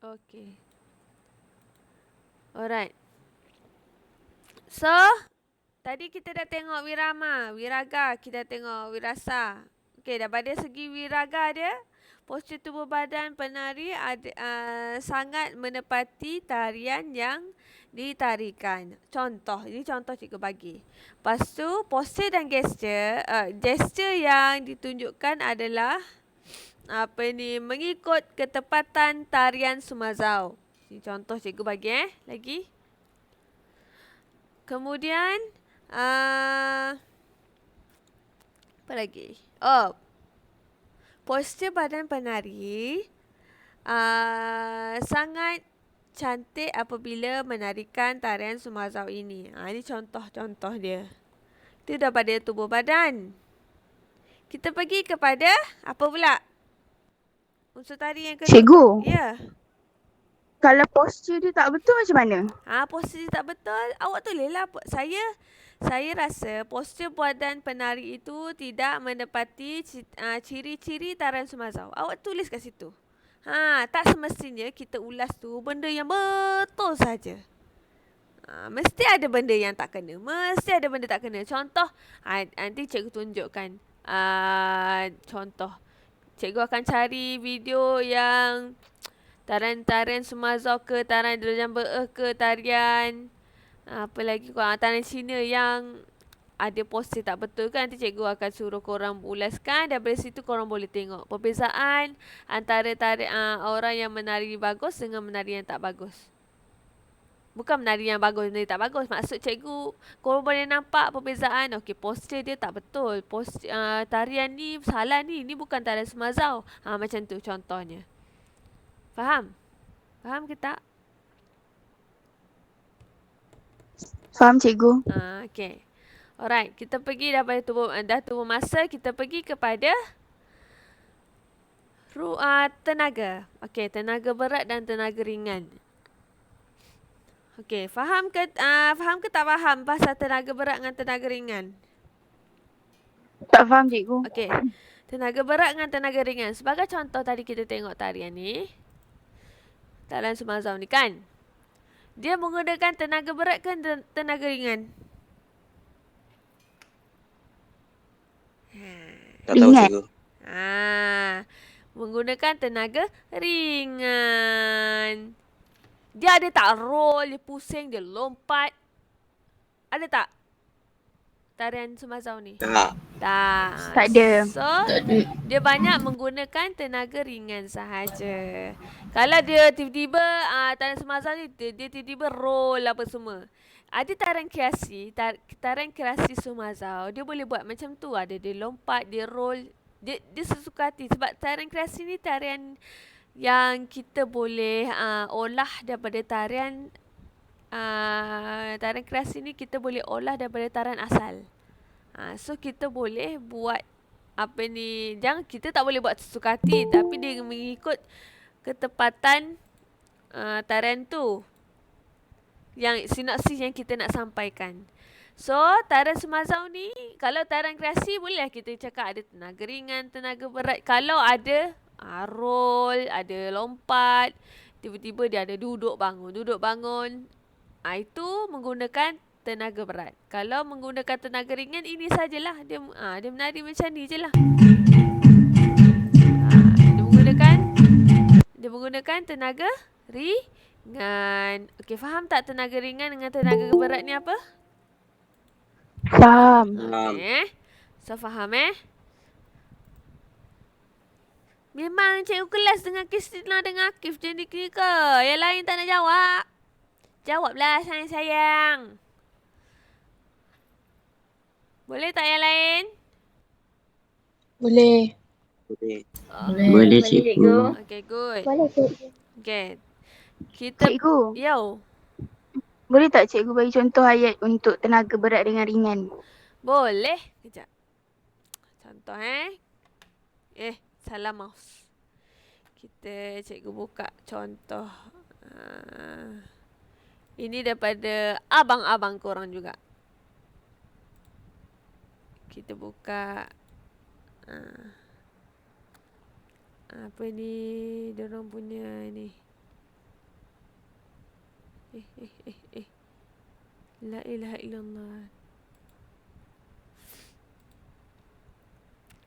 Okay. Alright. So, tadi kita dah tengok wirama, wiraga, kita tengok wirasa. Okey, daripada segi wiraga dia, postur tubuh badan penari sangat menepati tarian yang ditarikan. Contoh, ini contoh cikgu bagi. Lepas tu, postur dan gesture yang ditunjukkan adalah mengikut ketepatan tarian Sumazau. Ini contoh cikgu bagi lagi. Kemudian apa lagi? Oh, postur badan penari sangat cantik apabila menarikan tarian Sumazau ini. Ini contoh-contoh dia. Itu daripada tubuh badan. Kita pergi kepada apa pula? Unsur tari yang kedua. Cikgu, Ya. kalau postur dia tak betul macam mana? Postur dia tak betul, awak tulislah. Saya rasa postur badan penari itu tidak menepati ciri-ciri tarian Sumazau. Awak tulis kat situ. Tak semestinya kita ulas tu benda yang betul saja. Mesti ada benda yang tak kena. Mesti ada benda tak kena. Contoh, nanti cikgu tunjukkan. Contoh. Cikgu akan cari video yang tarian-tarian Sumazau ke, tarian Derajat Be'eh ke, tarian apa lagi tarian Cina yang ada postur tak betul kan. Nanti cikgu akan suruh korang ulaskan. Daripada situ korang boleh tengok perbezaan antara orang yang menari bagus dengan menari yang tak bagus. Bukan menari yang bagus, menari tak bagus. Maksud cikgu, korang boleh nampak perbezaan. Okey, postur dia tak betul. Tarian ni salah ni. Ni bukan tarian Sumazau. Macam tu contohnya. Faham? Faham ke tak? Faham cikgu. Okay. Alright, kita pergi daripada tubuh masa, kita pergi kepada tenaga. Okay, tenaga berat dan tenaga ringan. Okay, faham ke tak faham pasal tenaga berat dengan tenaga ringan? Tak faham cikgu. Okay, tenaga berat dengan tenaga ringan. Sebagai contoh tadi kita tengok tarian ni, tarian Sumazau ni kan, dia menggunakan tenaga berat ke tenaga ringan? Tak tahu cikgu. Menggunakan tenaga ringan. Dia ada tak roll, dia pusing, dia lompat? Ada tak tarian Sumazau ni? Tak. Tak ada. So, dia banyak menggunakan tenaga ringan sahaja. Kalau dia tiba-tiba tarian Sumazau ni, dia tiba-tiba roll apa semua. Ada tarian kreasi Sumazau, dia boleh buat macam tu. Ada dia lompat, dia roll, dia sesuka hati. Sebab tarian kreasi ni tarian yang kita boleh olah daripada tarian kreasi ni kita boleh olah daripada tarian asal. So kita boleh buat kita tak boleh buat sesuka hati, tapi dia mengikut ketepatan tarian tu, yang sinopsis yang kita nak sampaikan. So, tarian Sumazau ni, kalau tarian kreasi bolehlah kita cakap ada tenaga ringan, tenaga berat. Kalau ada roll, ada lompat, tiba-tiba dia ada duduk bangun. Itu menggunakan tenaga berat. Kalau menggunakan tenaga ringan, ini sajalah. Dia menari macam ni je lah. Dia menggunakan tenaga ringan. Okey, faham tak tenaga ringan dengan tenaga berat ni apa? Faham. Okay. So, faham Memang cikgu kelas dengan Kristina dengan Akif je ni ke? Yang lain tak nak jawab? Jawablah sayang-sayang. Boleh tak yang lain? Boleh. Boleh cikgu. Okay, good. Boleh cikgu. Okay. Kita... Cikgu, Yo. boleh tak cikgu bagi contoh ayat untuk tenaga berat dengan ringan? Boleh. Kejap. Contoh salah mouse. Cikgu buka contoh. Ini daripada abang-abang korang juga. Kita buka apa ni, dorang punya ni. Eh. La ilaha illallah.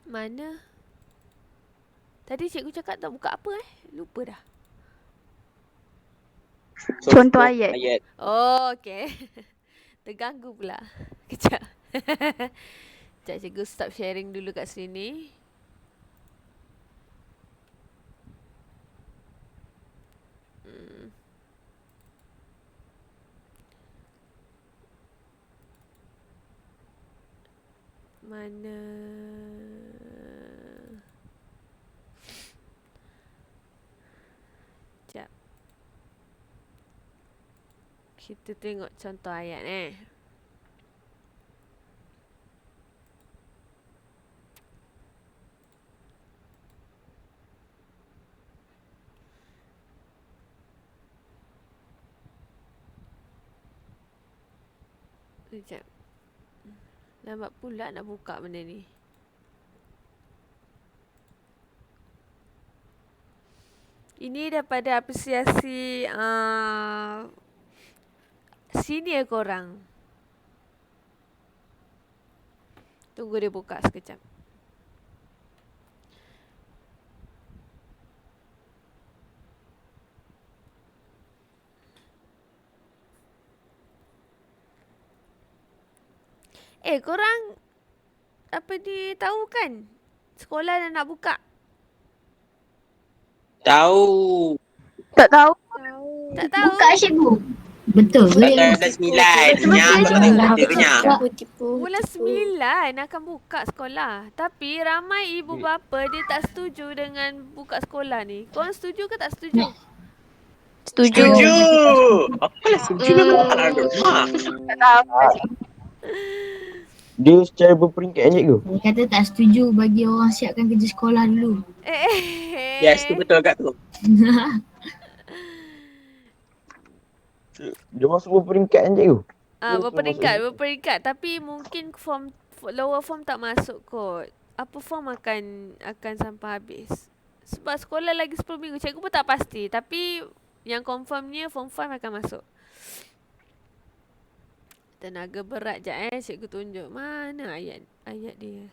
Mana? Tadi cikgu cakap tak buka apa Lupa dah. Contoh ayat. Oh, okey. Terganggu pula. Kejap. Sekejap cikgu stop sharing dulu kat sini. Mana? Sekejap. Kita tengok contoh ayat Sekejap. Lambat pula nak buka benda ni. Ini daripada apresiasi senior korang. Tunggu dia buka sekejap. Korang apa ni tahu kan? Sekolah dah nak buka. Tahu. Tak tahu. Tak tahu. Buka cikgu. Betul ke? Bulan 9. Nyak. Bulan 9 akan buka sekolah. Tapi ramai ibu bapa dia tak setuju dengan buka sekolah ni. Korang setuju ke tak setuju? Setuju. Apalah setuju memang tak ada rumah. Tak tahu. Dia secara berperingkat cikgu. Dia kata tak setuju bagi orang siapkan kerja sekolah dulu. Yes, tu betul kat tu. Dia masuk berperingkat cikgu. Berperingkat. Tapi mungkin form lower form tak masuk kot. Upper form akan sampai habis. Sebab sekolah lagi 10 minggu. Cikgu pun tak pasti. Tapi yang confirmnya form 5 akan masuk. Tenaga berat jap cikgu tunjuk. Mana ayat dia?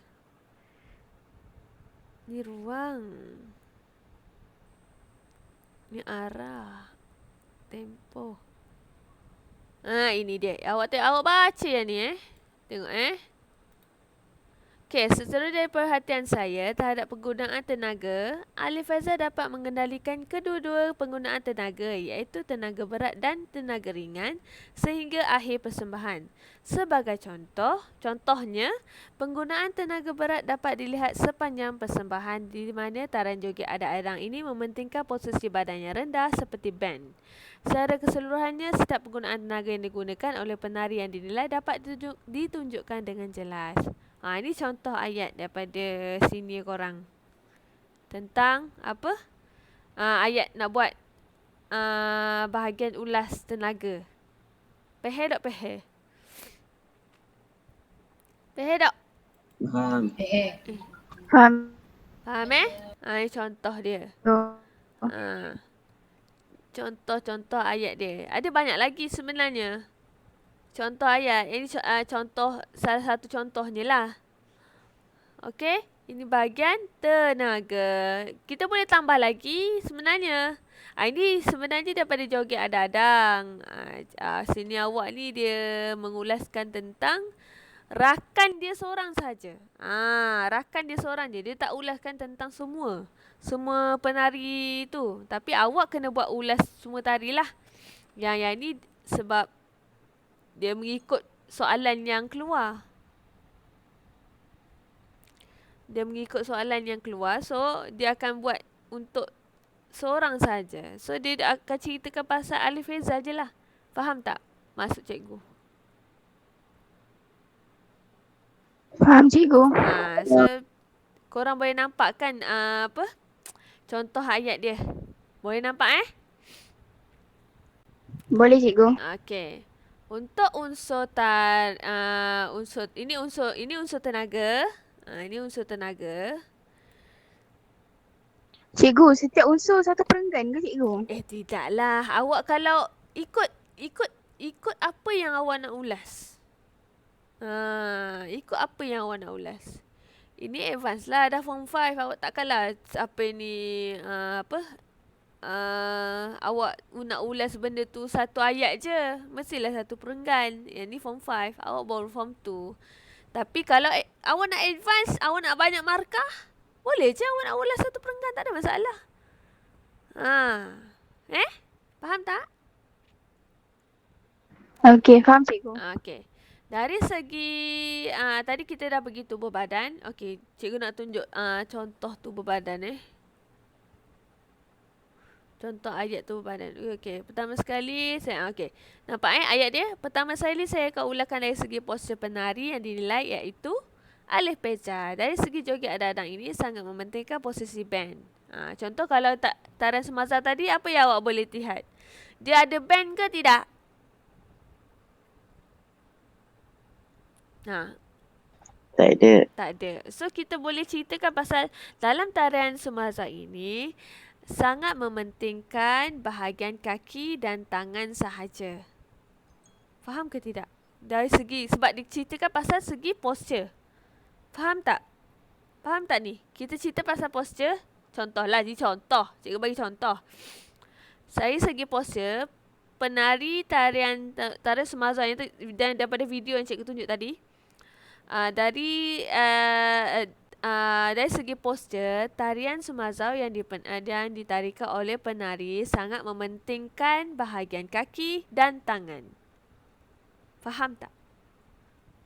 Ni ruang. Ni arah. Tempo. Ini dia. Awak baca yang ni Tengok Okey, setelah dari perhatian saya terhadap penggunaan tenaga, ahli Faizal dapat mengendalikan kedua-dua penggunaan tenaga iaitu tenaga berat dan tenaga ringan sehingga akhir persembahan. Sebagai contohnya, penggunaan tenaga berat dapat dilihat sepanjang persembahan di mana taran joget ada airang ini mementingkan posisi badan yang rendah seperti band. Secara keseluruhannya, setiap penggunaan tenaga yang digunakan oleh penari yang dinilai dapat ditunjukkan dengan jelas. Ini contoh ayat daripada senior korang. Tentang apa? Ayat nak buat bahagian ulas tenaga. Pehe tak pehe? Pehe tak? Faham. Faham. Faham ini contoh dia. Contoh ayat dia. Ada banyak lagi sebenarnya. Contoh ayat. Ini contoh, salah satu contohnya lah. Okey. Ini bahagian tenaga. Kita boleh tambah lagi sebenarnya. Ini sebenarnya daripada joget ada-adang. Sini awak ni dia mengulaskan tentang rakan dia seorang saja. Rakan dia seorang je. Dia tak ulaskan tentang semua penari tu. Tapi awak kena buat ulas semua tari lah. Yang ni sebab dia mengikut soalan yang keluar. So, dia akan buat untuk seorang saja. So, dia akan ceritakan pasal ahli Faizal je lah. Faham tak maksud cikgu? Faham cikgu. So, korang boleh nampak kan contoh ayat dia. Boleh nampak Boleh cikgu. Okey. Untuk unsur ini unsur tenaga. Ini unsur tenaga. Cikgu, setiap unsur satu perenggan ke cikgu? Tidaklah. Awak kalau ikut ikut apa yang awak nak ulas. Ikut apa yang awak nak ulas. Ini advance lah, dah form 5. Awak takkanlah awak nak ulas benda tu satu ayat je. Mestilah satu perenggan. Yang ni form 5, awak baru form 2. Tapi kalau awak nak advance, awak nak banyak markah, boleh je awak nak ulas satu perenggan, tak ada masalah. Faham tak? Okey, faham cikgu. Okey. Dari segi tadi kita dah pergi tubuh badan. Okey, cikgu nak tunjuk contoh tubuh badan Contoh ayat tubuh badan. Okey, pertama sekali saya nampak ayat dia. Pertama sekali saya akan ulangkan dari segi postur penari yang dinilai iaitu alif peja. Dari segi joget adang-adang ini sangat mementingkan posisi band. Contoh kalau tarian semasa tadi, apa yang awak boleh lihat? Dia ada band ke tidak? Tak ada. Tak ada. So kita boleh ceritakan pasal dalam tarian semasa ini sangat mementingkan bahagian kaki dan tangan sahaja. Faham ke tidak? Dari segi, sebab diceritakan pasal segi posture. Faham tak? Faham tak ni? Kita cerita pasal posture. Contohlah, cikgu bagi contoh. Saya segi posture, penari tarian semasa yang dan daripada video yang cikgu tunjuk tadi, dari segi postur, tarian sumazau yang ditarikan oleh penari sangat mementingkan bahagian kaki dan tangan. Faham tak?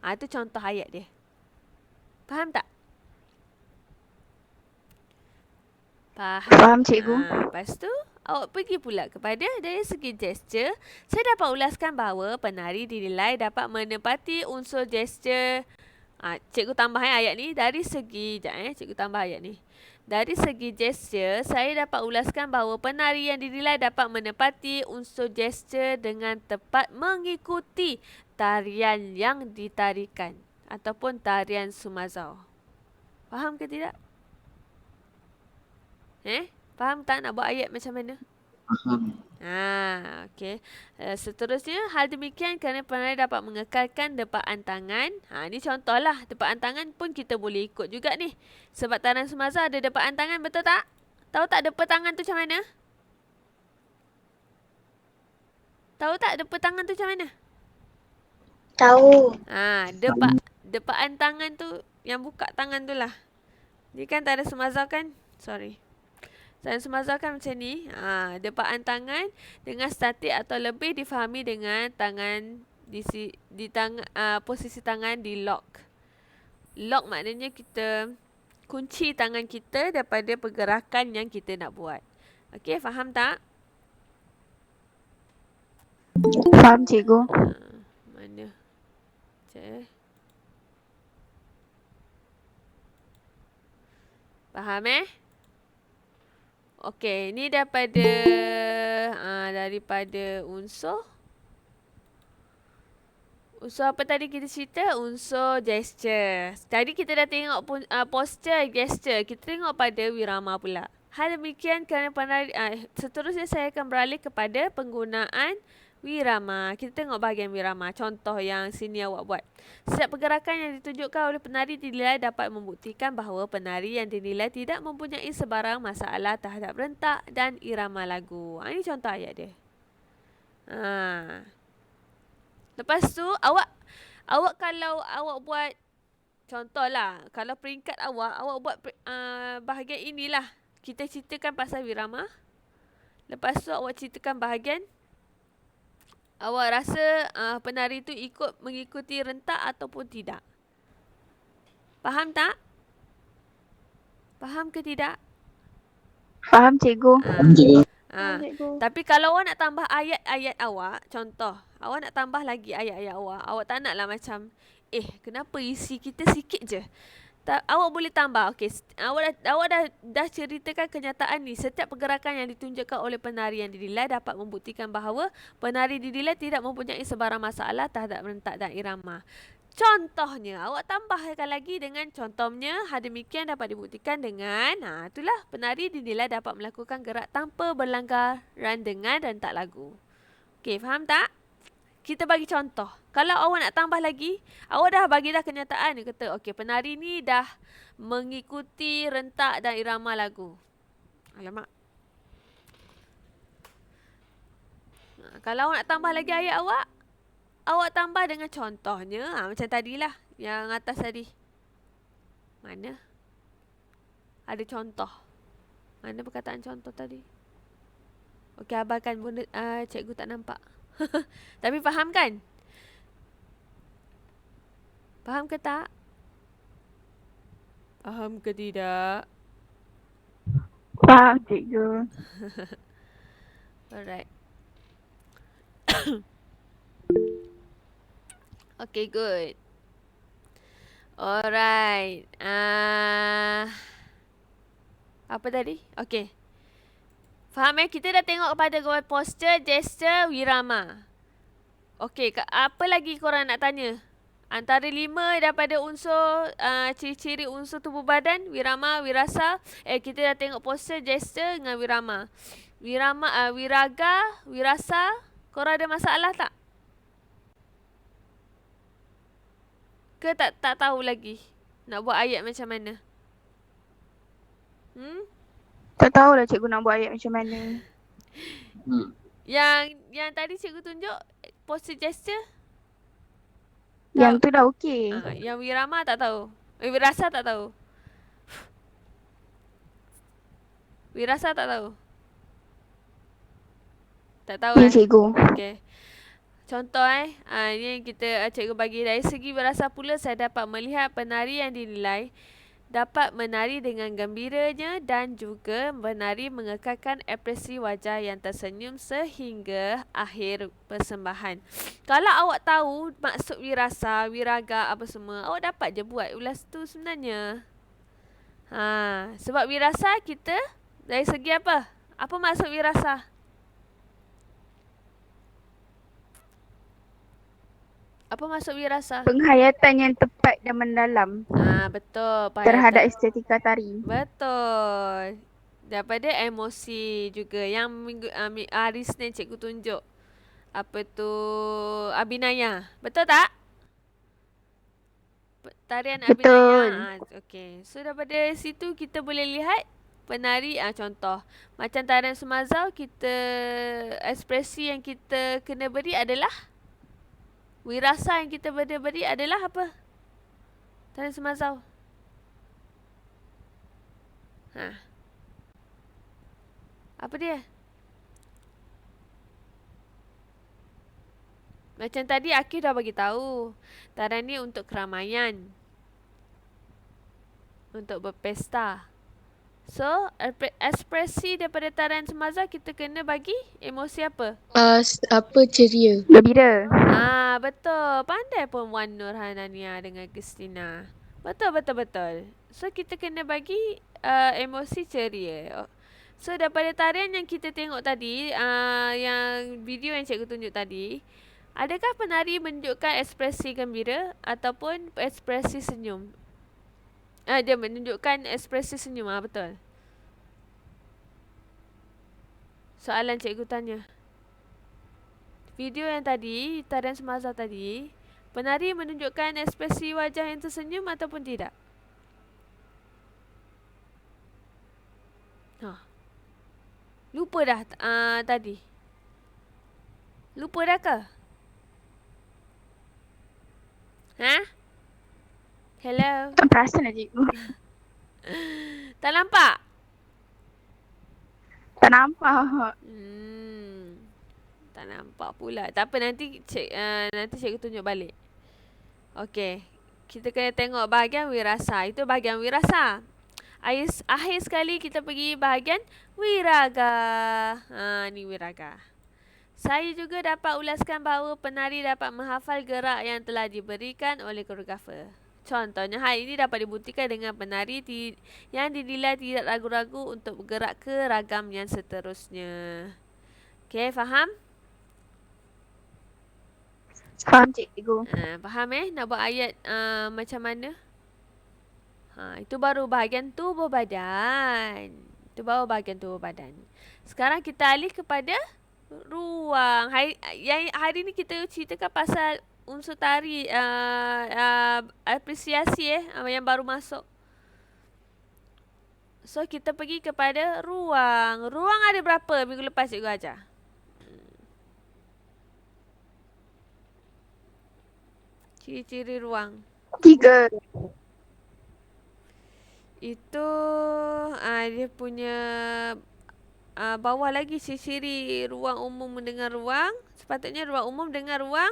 Itu contoh ayat dia. Faham tak? Faham cikgu. Lepas tu, awak pergi pula kepada dari segi gesture. Saya dapat ulaskan bahawa penari dinilai dapat menepati unsur gesture. Cikgu tambah ayat ni dari segi cikgu tambah ayat ni. Dari segi gesture, saya dapat ulaskan bahawa penari yang dinilai dapat menepati unsur gesture dengan tepat mengikuti tarian yang ditarikan ataupun tarian sumazau. Faham ke tidak? Faham tak nak buat ayat macam mana? Faham. Okey. Seterusnya, hal demikian kerana penari dapat mengekalkan depaan tangan. Ni contohlah, depaan tangan pun kita boleh ikut juga ni. Sebab tarian semasa ada depaan tangan, betul tak? Tahu tak depa tangan tu macam mana? Tahu tak depa tangan tu macam mana? Tahu. Depaan tangan tu, yang buka tangan tu lah. Ni kan tarian semasa kan? Sorry. Tarian semasa kan macam ni. Depaan tangan dengan statik atau lebih difahami dengan tangan posisi tangan di lock. Lock maknanya kita kunci tangan kita daripada pergerakan yang kita nak buat. Okey, faham tak? Faham cikgu. Mana? Sekejap. Faham Okey, ni daripada unsur apa tadi kita cerita? Unsur gesture. Tadi kita dah tengok posture, gesture. Kita tengok pada wirama pula. Hal demikian kerana penari, seterusnya saya akan beralih kepada penggunaan wirama. Kita tengok bahagian wirama. Contoh yang sini awak buat. Setiap pergerakan yang ditunjukkan oleh penari dinilai dapat membuktikan bahawa penari yang dinilai tidak mempunyai sebarang masalah terhadap rentak dan irama lagu. Ini contoh ayat dia. Lepas tu awak kalau awak buat contohlah, kalau peringkat awak buat bahagian inilah. Kita ceritakan pasal wirama. Lepas tu awak ceritakan bahagian awak rasa penari tu mengikuti rentak ataupun tidak. Faham tak? Faham ke tidak? Faham cikgu. Tapi kalau awak nak tambah ayat-ayat awak, contoh, awak nak tambah lagi ayat-ayat awak tak naklah macam, kenapa isi kita sikit je. Awak boleh tambah. Okey, awak dah ceritakan kenyataan ni. Setiap pergerakan yang ditunjukkan oleh penari yang dinilai dapat membuktikan bahawa penari dinilai tidak mempunyai sebarang masalah terhadap rentak dan irama. Contohnya, awak tambahkan lagi dengan contohnya, hal demikian dapat dibuktikan dengan itulah, penari dinilai dapat melakukan gerak tanpa berlanggaran dengan rentak lagu. Okey, faham tak? kita bagi contoh. Kalau awak nak tambah lagi, awak dah bagi dah kenyataan. Dia kata, okey, penari ni dah mengikuti rentak dan irama lagu. Alamak. Kalau awak nak tambah lagi ayat awak tambah dengan contohnya. Macam tadilah, yang atas tadi. Mana? Ada contoh. Mana perkataan contoh tadi? Okey, abaikan bunda, cikgu tak nampak. Tapi faham kan? Faham ke tak? Faham ke tidak? Faham cikgu. Alright. Okay, good. Alright. Apa tadi? Okay. Faham Kita dah tengok kepada posture, gesture, wirama. Okay, apa lagi korang nak tanya? Antara 5 daripada unsur, ciri-ciri unsur tubuh badan, wirama, wirasa. Kita dah tengok posture, gesture dengan wirama. Wiraga, wirasa. Korang ada masalah tak? Ke tak tahu lagi nak buat ayat macam mana? Tak tahulah cikgu nak buat ayat macam mana. Yang tadi cikgu tunjuk posture gesture? Yang tu dah okey. Yang wirama tak tahu. Wirasa tak tahu. Wirasa tak tahu. Tak tahu Ya cikgu. Okey. Contoh ini kita cikgu bagi dari segi wirasa pula saya dapat melihat penari yang dinilai dapat menari dengan gembiranya dan juga menari mengekalkan ekspresi wajah yang tersenyum sehingga akhir persembahan. Kalau awak tahu maksud wirasa, wiraga apa semua, awak dapat je buat ulas tu sebenarnya. Sebab wirasa kita dari segi apa? Apa maksud wirasa? Apa maksud wirasa? Penghayatan yang tepat dan mendalam Betul. terhadap estetika tari. Betul. Daripada emosi juga. Yang hari Senin cikgu tunjuk. Apa tu? Abhinaya. Betul tak? Tarian Abhinaya. Okey. So daripada situ kita boleh lihat penari, contoh. Macam tarian Sumazau, kita ekspresi yang kita kena beri adalah wirasa yang kita beri adalah apa? Tarian Sumazau. Apa dia? Macam tadi Akif dah bagi tahu. Tarian ni untuk keramaian. Untuk berpesta. So, ekspresi daripada tarian Sumazau kita kena bagi emosi apa? Ceria. Gembira. Betul. Pandai pun Wan Nur Hanania dengan Christina. Betul. So, kita kena bagi emosi ceria. So, daripada tarian yang kita tengok tadi, yang video yang cikgu tunjuk tadi, adakah penari menunjukkan ekspresi gembira ataupun ekspresi senyum? Dia menunjukkan ekspresi senyum. Betul. Soalan cikgu tanya. Video yang tadi, tarian Sumazau tadi, penari menunjukkan ekspresi wajah yang tersenyum ataupun tidak? Lupa dah tadi. Lupa dah ke? Hello? Tak perasan lah cikgu. Tak nampak? Tak nampak. Tak nampak pula. Tak apa, nanti cikgu tunjuk balik. Okey. Kita kena tengok bahagian wirasa. Itu bahagian wirasa. Akhir sekali kita pergi bahagian wiraga. Ni wiraga. Saya juga dapat ulaskan bahawa penari dapat menghafal gerak yang telah diberikan oleh koreografer. Contohnya, hal ini dapat dibuktikan dengan penari yang dinilai tidak ragu-ragu untuk bergerak ke ragam yang seterusnya. Okey, faham? Faham cikgu. Faham nak buat ayat macam mana? Itu baru bahagian tubuh badan. Sekarang kita alih kepada Ruang. Hari ni kita ceritakan pasal unsur tari apresiasi yang baru masuk. So kita pergi kepada ruang. Ruang ada berapa minggu lepas cikgu ajar? Ciri-ciri ruang. 3. Itu dia punya bawah lagi ciri-ciri ruang umum dengan ruang. Sepatutnya ruang umum dengan ruang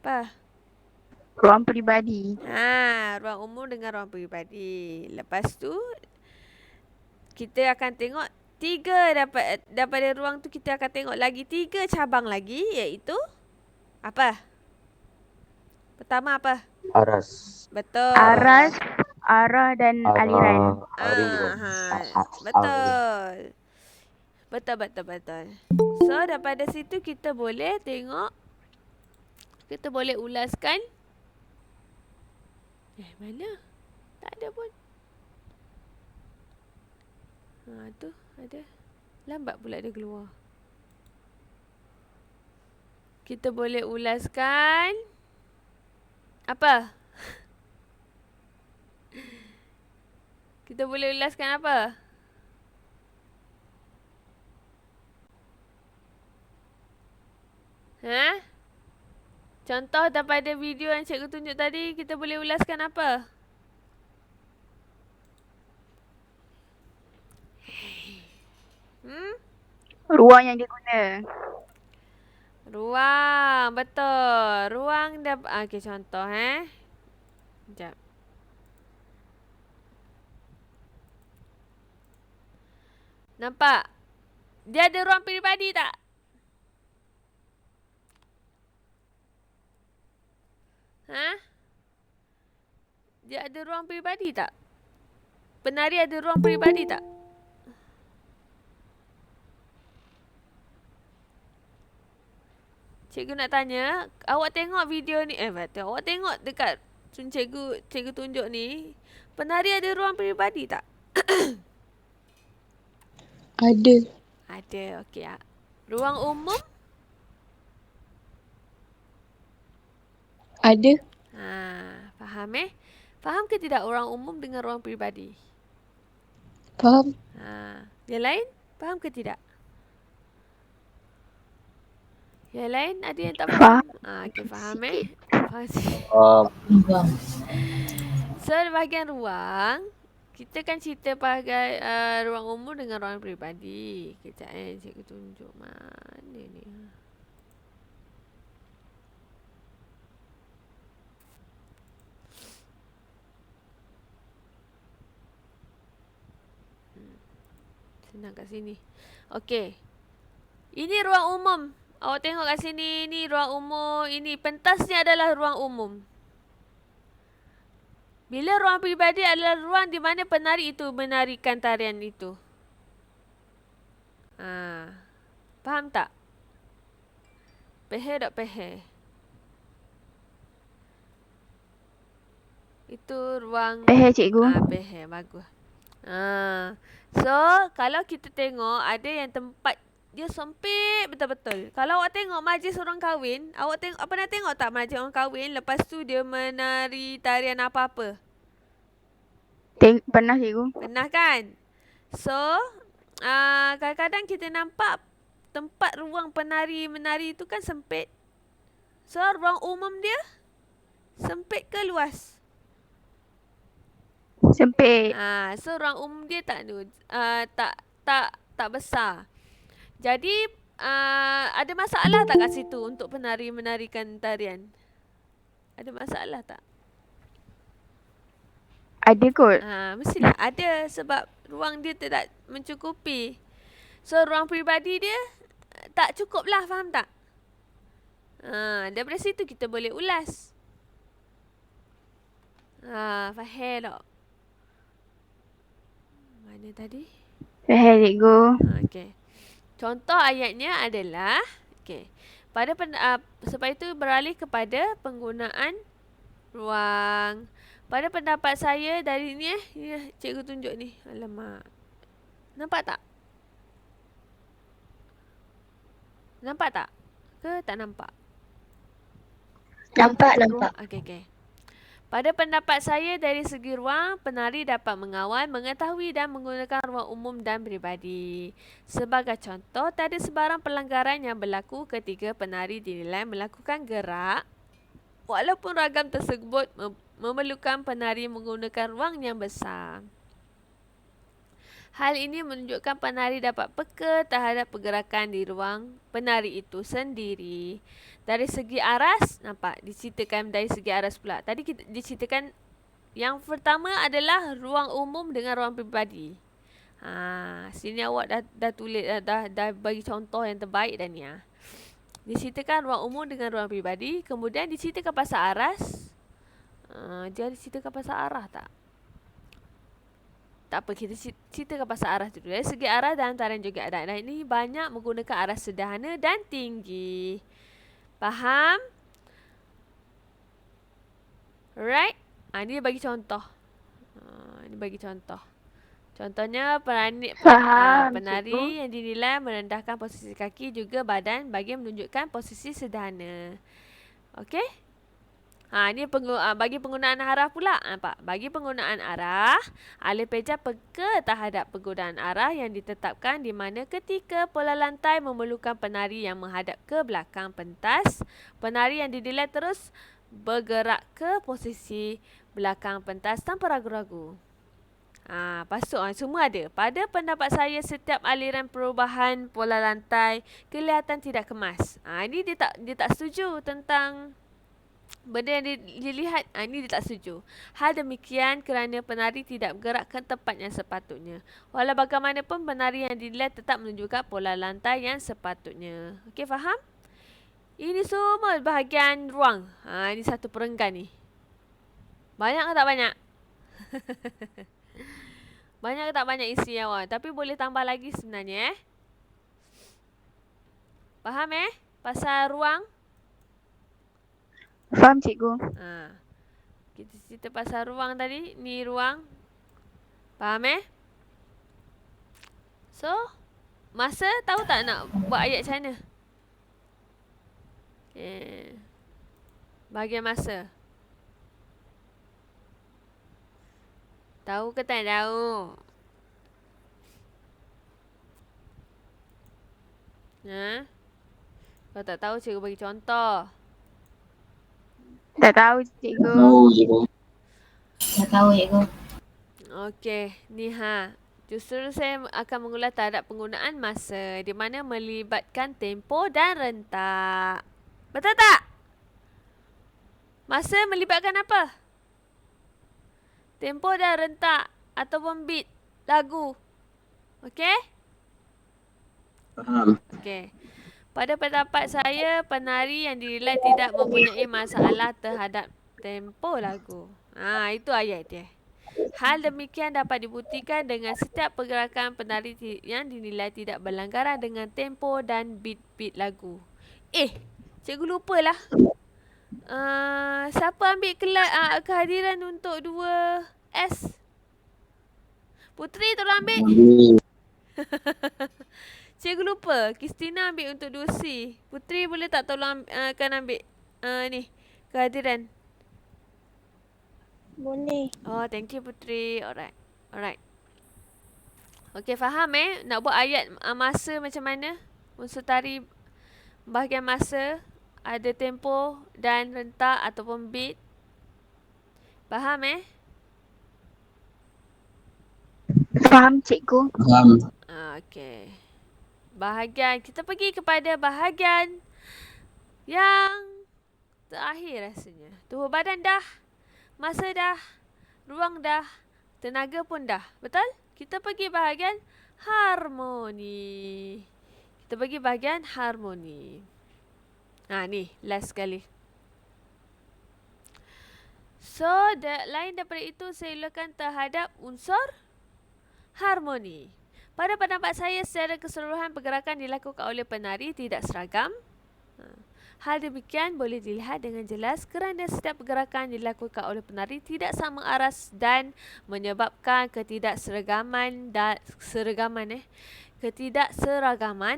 apa? Ruang peribadi. Ruang umum dengan ruang peribadi. Lepas tu kita akan tengok 3 daripada ruang tu, kita akan tengok lagi 3 cabang lagi, iaitu apa? Pertama apa? Aras. Betul. Aras, arah dan aliran. Betul. Betul. So daripada situ kita boleh tengok, kita boleh ulaskan. Mana? Tak ada pun. Tu ada. Lambat pula dia keluar. Kita boleh ulaskan apa? Kita boleh ulaskan apa? Contoh daripada video yang cikgu tunjuk tadi, kita boleh ulaskan apa? Ruang yang diguna. Ruang, betul. Ruang okey, contoh Sekejap. Nampak? Dia ada ruang peribadi tak? Dia ada ruang peribadi tak? Penari ada ruang peribadi tak? Cikgu nak tanya, awak tengok video ni, awak tengok dekat cikgu tunjuk ni, penari ada ruang peribadi tak? Ada. Ada, okey. Ruang umum? Ada. Faham Faham ke tidak ruang umum dengan ruang peribadi? Faham. Yang lain, faham ke tidak? Yang lain ada yang tak faham? Okey, faham Faham sikit. So, bahagian ruang, kita kan cerita bahagian ruang umum dengan ruang peribadi. Kejap cikgu tunjuk mana ni. Senang kat sini. Okey. Ini ruang umum. Awak tengok kat sini, ni ruang umum. Ini pentasnya adalah ruang umum. Bila ruang peribadi adalah ruang di mana penari itu menarikan tarian itu. Faham tak? Pehe tak pehe? Itu ruang Pehe cikgu. Pehe, bagus. So, kalau kita tengok ada yang tempat dia sempit betul-betul. Kalau awak tengok majlis orang kahwin, awak pernah tengok tak majlis orang kahwin lepas tu dia menari tarian apa-apa? Pernah cikgu. Pernah kan? So, kadang-kadang kita nampak tempat ruang penari menari itu kan sempit. So, ruang umum dia sempit ke luas? Sempit. So ruang umum dia tak besar. Jadi ada masalah tak kat situ untuk penari menarikan tarian? Ada masalah tak? Ada kot. Mestilah ada sebab ruang dia tidak mencukupi. So ruang peribadi dia tak cukup lah, faham tak? Daripada situ kita boleh ulas. Faham tak? Mana tadi? Faham cikgu. Okey. Contoh ayatnya adalah sebab itu beralih kepada penggunaan ruang. Pada pendapat saya dari ni cikgu tunjuk ni. Alamak. Nampak tak? Nampak tak? Ke tak nampak? Nampak, nampak. Okey. Pada pendapat saya, dari segi ruang, penari dapat mengawal, mengetahui dan menggunakan ruang umum dan peribadi. Sebagai contoh, tak ada sebarang pelanggaran yang berlaku ketika penari dinilai melakukan gerak walaupun ragam tersebut memerlukan penari menggunakan ruang yang besar. Hal ini menunjukkan penari dapat peka terhadap pergerakan di ruang penari itu sendiri. Dari segi aras, nampak diceritakan dari segi aras pula. Tadi kita diceritakan yang pertama adalah ruang umum dengan ruang peribadi. Sini awak dah tulis dah bagi contoh yang terbaik dah ni. Diceritakan ruang umum dengan ruang peribadi, kemudian diceritakan pasal aras. Dia diceritakan pasal arah tak? Tak apa, kita ceritakan pasal arah dulu. Dari segi arah dan taran juga ada. Dan ini banyak menggunakan arah sederhana dan tinggi. Faham? Alright? Ini bagi contoh. Ini bagi contoh. Contohnya penari yang dinilai merendahkan posisi kaki juga badan bagi menunjukkan posisi sederhana. Okey? Ini bagi penggunaan arah pula. Nampak? Bagi penggunaan arah, ahli peja peka terhadap penggunaan arah yang ditetapkan di mana ketika pola lantai memerlukan penari yang menghadap ke belakang pentas, penari yang dinilai terus bergerak ke posisi belakang pentas tanpa ragu-ragu. Semua ada. Pada pendapat saya, setiap aliran perubahan pola lantai kelihatan tidak kemas. Ini dia tak setuju tentang benda yang dilihat. Ini dia tak setuju. Hal demikian kerana penari tidak bergerak ke tempat yang sepatutnya. Walau bagaimanapun, penari yang dinilai tetap menunjukkan pola lantai yang sepatutnya. Okey, faham? Ini semua bahagian ruang. Ini satu perenggan ni. Banyak ke tak banyak? Banyak ke tak banyak isi awak? Tapi boleh tambah lagi sebenarnya Faham pasal ruang? Faham cikgu. Kita cerita pasal ruang tadi. Ni ruang. Faham So, masa tahu tak nak buat ayat macam mana? Bahagian masa. Tahu ke tak tahu? Kalau tak tahu, cikgu bagi contoh. Tak tahu cikgu. Tak tahu cikgu. Okey, ni Justru saya akan mengulas terhadap penggunaan masa di mana melibatkan tempoh dan rentak. Betul tak? Masa melibatkan apa? Tempoh dan rentak ataupun beat lagu. Okey? Faham. Okey. Pada pendapat saya, penari yang dinilai tidak mempunyai masalah terhadap tempoh lagu. Itu ayat dia. Hal demikian dapat dibuktikan dengan setiap pergerakan penari yang dinilai tidak berlanggaran dengan tempo dan beat-beat lagu. Cikgu lupalah. Siapa ambil kehadiran untuk 2S? Putri tolong ambil. Cikgu lupa. Kristina ambil untuk 2C. Putri boleh tak tolong ambil ni kehadiran? Boleh. Oh, thank you Putri. Alright. Okey, faham nak buat ayat masa macam mana? Unsur tari bahagian masa ada tempo dan rentak ataupun beat. Faham Faham cikgu. Faham. Okey. Kita pergi kepada bahagian yang terakhir rasanya. Tubuh badan dah, masa dah, ruang dah, tenaga pun dah. Betul? Kita pergi bahagian harmoni. Ni last sekali. So, lain daripada itu, saya ulaskan terhadap unsur harmoni. Pada pendapat saya, secara keseluruhan pergerakan dilakukan oleh penari tidak seragam. Hal demikian boleh dilihat dengan jelas kerana setiap pergerakan dilakukan oleh penari tidak sama aras dan menyebabkan ketidakseragaman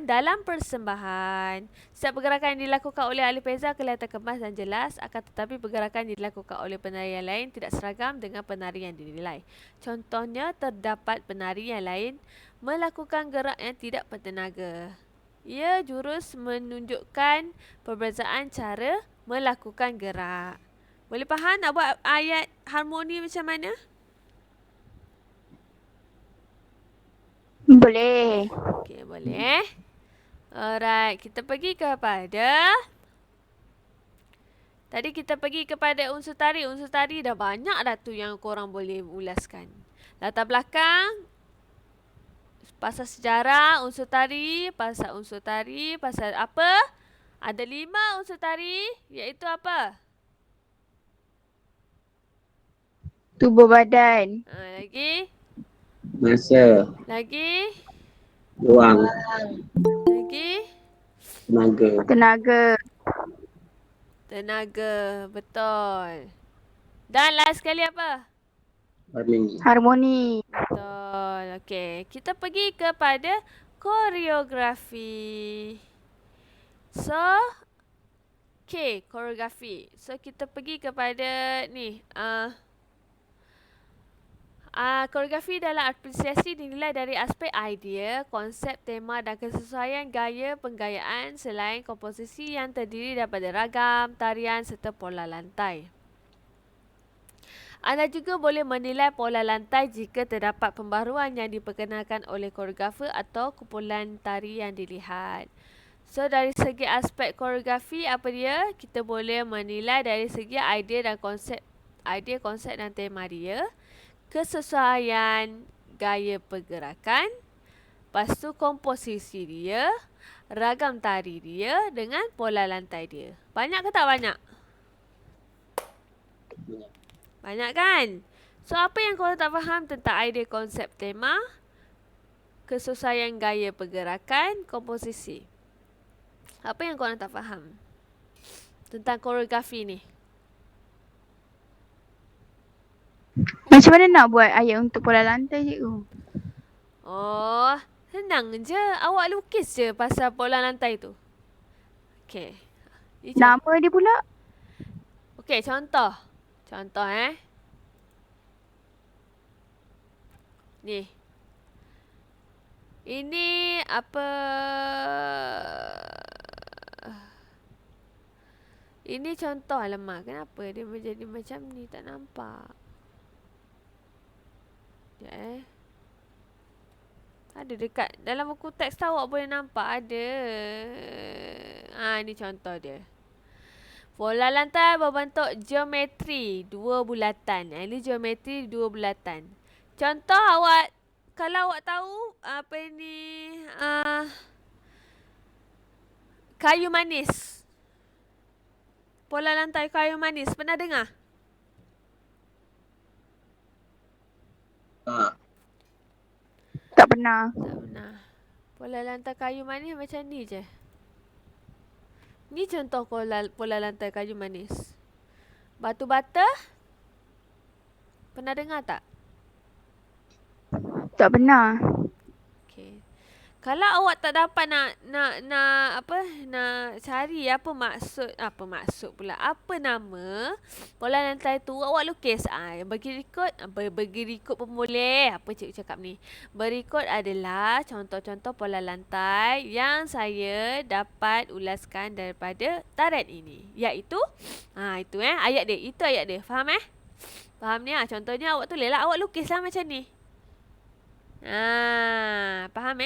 dalam persembahan. Setiap pergerakan yang dilakukan oleh ahli peza kelihatan kemas dan jelas, akan tetapi pergerakan yang dilakukan oleh penari yang lain tidak seragam dengan penari yang dinilai. Contohnya, terdapat penari yang lain melakukan gerak yang tidak bertenaga. Ia jurus menunjukkan perbezaan cara melakukan gerak. Boleh faham nak buat ayat harmoni macam mana? Boleh. Okey, boleh. Alright, kita pergi kepada... Tadi kita pergi kepada unsur tari. Unsur tari dah banyak dah tu yang korang boleh ulaskan. Latar belakang, pasal sejarah unsur tari, pasal apa? Ada 5 unsur tari, iaitu apa? Tubuh badan. Lagi? Masa, Lagi? ruang, Lagi? tenaga. Tenaga. Tenaga, betul. Dan last sekali apa? Harmoni. Harmoni. Betul. Okey, kita pergi kepada koreografi. So, koreografi. So, kita pergi kepada ni. Koreografi dalam apresiasi dinilai dari aspek idea, konsep, tema dan kesesuaian gaya penggayaan selain komposisi yang terdiri daripada ragam, tarian serta pola lantai. Anda juga boleh menilai pola lantai jika terdapat pembaruan yang diperkenalkan oleh koreografer atau kumpulan tari yang dilihat. So, dari segi aspek koreografi, apa dia? Kita boleh menilai dari segi idea, konsep dan tema dia, kesesuaian gaya pergerakan, lepas tu komposisi dia, ragam tari dia dengan pola lantai dia. Banyak ke tak banyak? Banyak kan? So, apa yang korang tak faham tentang idea, konsep, tema, kesesuaian gaya pergerakan, komposisi? Apa yang korang tak faham tentang koreografi ni? Macam mana nak buat ayat untuk pola lantai, cikgu? Oh, senang je. Awak lukis je pasal pola lantai tu. Okey. Nama dia pula? Okey, contoh. Ni. Ini apa? Ini contoh. Alamak, kenapa dia menjadi macam ni? Tak nampak. Sekejap Ada dekat dalam buku teks tu awak boleh nampak ada. Ni contoh dia. Pola lantai berbentuk geometri dua bulatan. Ini geometri dua bulatan. Contoh awak, kalau awak tahu apa ni, kayu manis. Pola lantai kayu manis. Pernah dengar? Tak pernah. Tak pernah. Pola lantai kayu manis macam ni je. Ni contoh pola lantai kayu manis. Batu bata. Pernah dengar tak? Tak pernah. Okey. Kalau awak tak dapat nak cari apa maksud pula, apa nama pola lantai tu, awak lukis. Berikut pun boleh. Apa cikgu cakap ni? Berikut adalah contoh-contoh pola lantai yang saya dapat ulaskan daripada tarian ini. Iaitu itu ayat dia. Itu ayat dia. Faham Faham ni? Contohnya awak tulislah, awak lukislah macam ni. Faham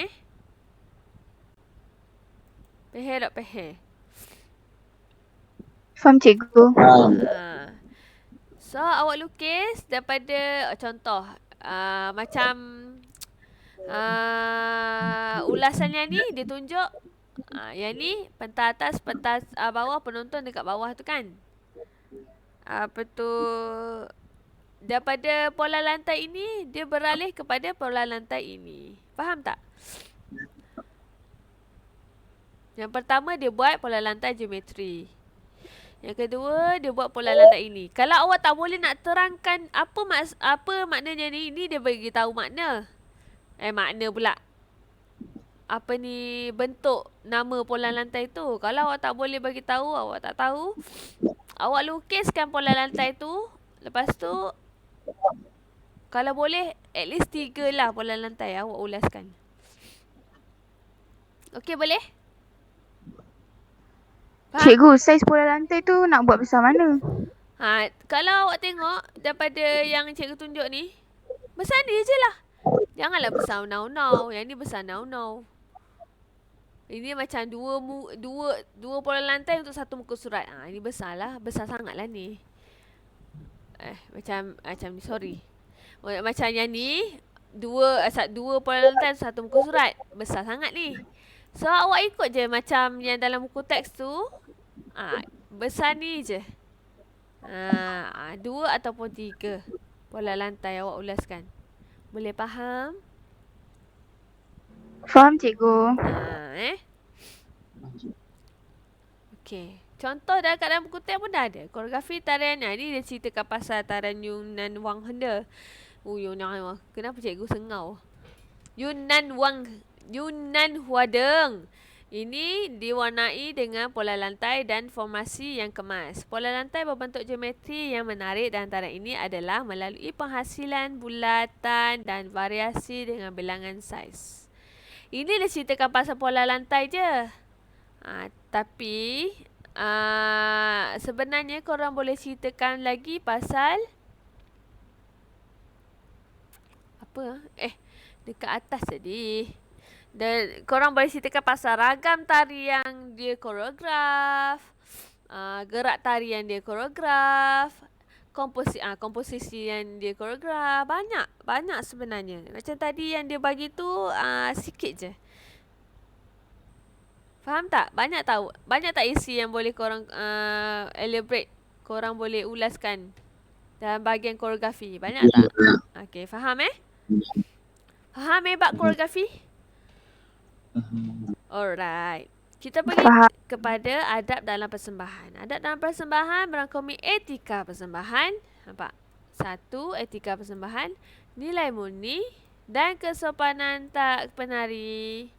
Peher tak peher? Faham, cikgu? So, awak lukis daripada contoh. Macam ulasannya ni dia tunjuk. Yang ni pentas atas, pentas bawah, penonton dekat bawah tu kan. Apa tu? Daripada pola lantai ini, dia beralih kepada pola lantai ini. Faham tak? Yang pertama dia buat pola lantai geometri. Yang kedua dia buat pola lantai ini. Kalau awak tak boleh nak terangkan apa maknanya ni dia bagi tahu makna. Makna pula. Apa ni bentuk nama pola lantai tu. Kalau awak tak boleh bagi tahu, awak tak tahu, awak lukiskan pola lantai tu. Lepas tu kalau boleh at least 3 lah pola lantai awak ulaskan. Okey, boleh? Faham? Cikgu, saiz pola lantai tu nak buat besar mana? Kalau awak tengok daripada yang cikgu tunjuk ni, besar ni je lah. Janganlah besar nau-nau. Yang ni besar nau-nau. Ini macam dua pola lantai untuk satu muka surat. Ini besar lah. Besar sangat lah ni. Macam ni, sorry. Macam yang ni, dua pola lantai untuk satu muka surat. Besar sangat ni. So, awak ikut je macam yang dalam buku teks tu. Besar ni je. 2 ataupun 3 pola lantai awak ulaskan. Boleh faham? Faham cikgu. Okey. Contoh kat dalam buku teks pun dah ada. Koreografi tarian ni dia ceritakan pasal tarian Yunnan Wang Henda. Yunnan Wang. Kenapa cikgu sengau? Yunnan Huadeng. Ini diwarnai dengan pola lantai dan formasi yang kemas. Pola lantai berbentuk geometri yang menarik dan antara ini adalah melalui penghasilan bulatan dan variasi dengan bilangan saiz. Ini dia ceritakan pasal pola lantai je. Tapi sebenarnya korang boleh ceritakan lagi pasal apa? Dekat atas tadi. Dan korang boleh ceritakan pasal ragam tari yang dia koreograf, gerak tari yang dia koreograf, komposisi yang dia koreograf. Banyak sebenarnya. Macam tadi yang dia bagi tu sikit je. Faham tak? Banyak tak isi yang boleh korang elaborate, korang boleh ulaskan dalam bahagian koreografi? Banyak tak? Okey, faham Faham bab koreografi? Alright. Kita pergi kepada adab dalam persembahan. Adab dalam persembahan merangkumi etika persembahan. Nampak? 1. Etika persembahan. Nilai murni dan kesopanan tak penari.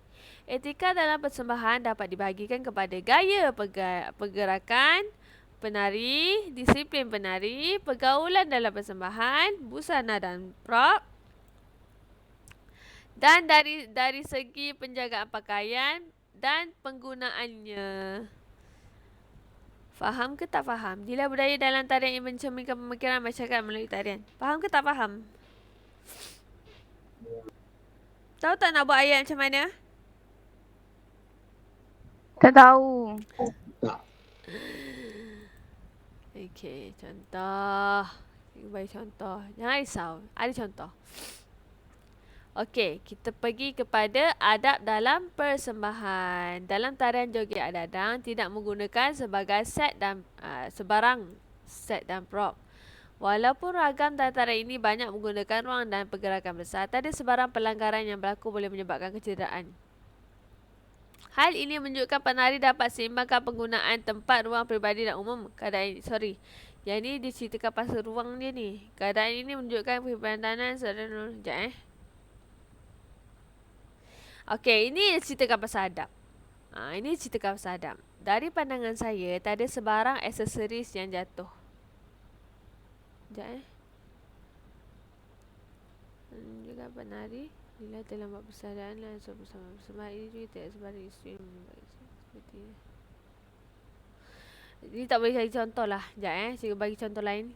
Etika dalam persembahan dapat dibahagikan kepada gaya pergerakan penari, disiplin penari, pergaulan dalam persembahan, busana dan prop. Dan dari segi penjagaan pakaian dan penggunaannya. Faham ke tak faham? Nilai budaya dalam tarian yang mencerminkan pemikiran masyarakat melalui tarian. Faham ke tak faham? Tahu tak nak buat ayat macam mana? Tak tahu. Okey, contoh. Bagi contoh. Jangan risau. Ada contoh. Okey, kita pergi kepada adab dalam persembahan. Dalam tarian joget adadang tidak menggunakan sebarang set dan prop. Walaupun ragam dalam tarian ini banyak menggunakan ruang dan pergerakan besar, tak ada sebarang pelanggaran yang berlaku boleh menyebabkan kecederaan. Hal ini menunjukkan penari dapat seimbangkan penggunaan tempat, ruang peribadi dan umum. Yang ni diceritakan pasal ruang dia ni. Keadaan ini menunjukkan perbadanan Okey, ini ceritakan pasal adab. Ini ceritakan pasal adab. Dari pandangan saya, tak ada sebarang aksesoris yang jatuh. Juga penari bila telah buat persadaran dan bersama bersama ini juga tidak sebarang isu yang seperti ini. Ini tak boleh cari contoh lah. Sekejap saya bagi contoh lain.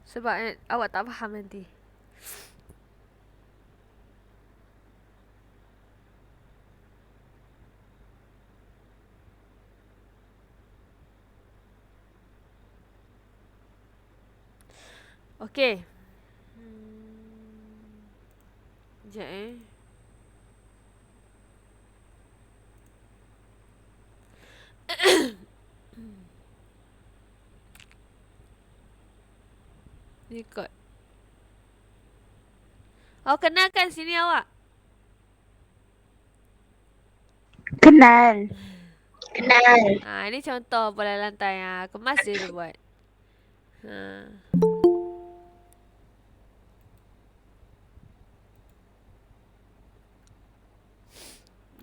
Sebab awak tak faham nanti. Okey. Sekejap Record. Kenalkan sini awak. Kenal. Ini contoh bola lantai. Kemas dia buat. Ha.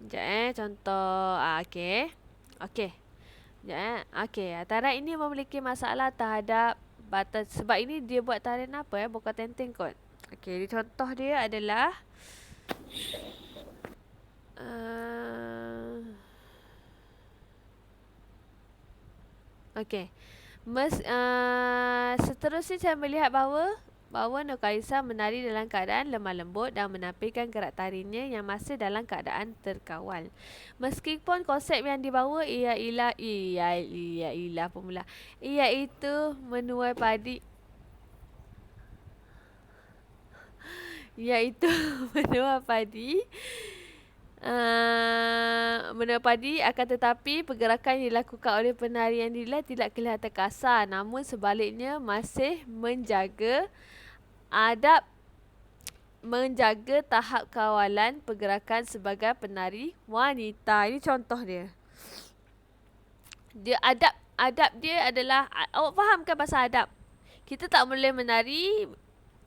Sekejap contoh. Okey. Okey. Sekejap Okey. Tarian ini memiliki masalah terhadap batas. Sebab ini dia buat tarian apa bukan tenteng kot. Okey, contoh dia adalah Okey. Seterusnya saya melihat bahawa Nurkaisa menari dalam keadaan lemah lembut dan menampilkan gerak tarinya yang masih dalam keadaan terkawal. Meskipun konsep yang dibawa iaitu menuai padi menuai padi akan tetapi pergerakan yang dilakukan oleh penari yang dinilai tidak kelihatan kasar namun sebaliknya masih menjaga tahap kawalan pergerakan sebagai penari wanita. Ini contoh dia. Adab dia adalah awak faham kan pasal adab? Kita tak boleh menari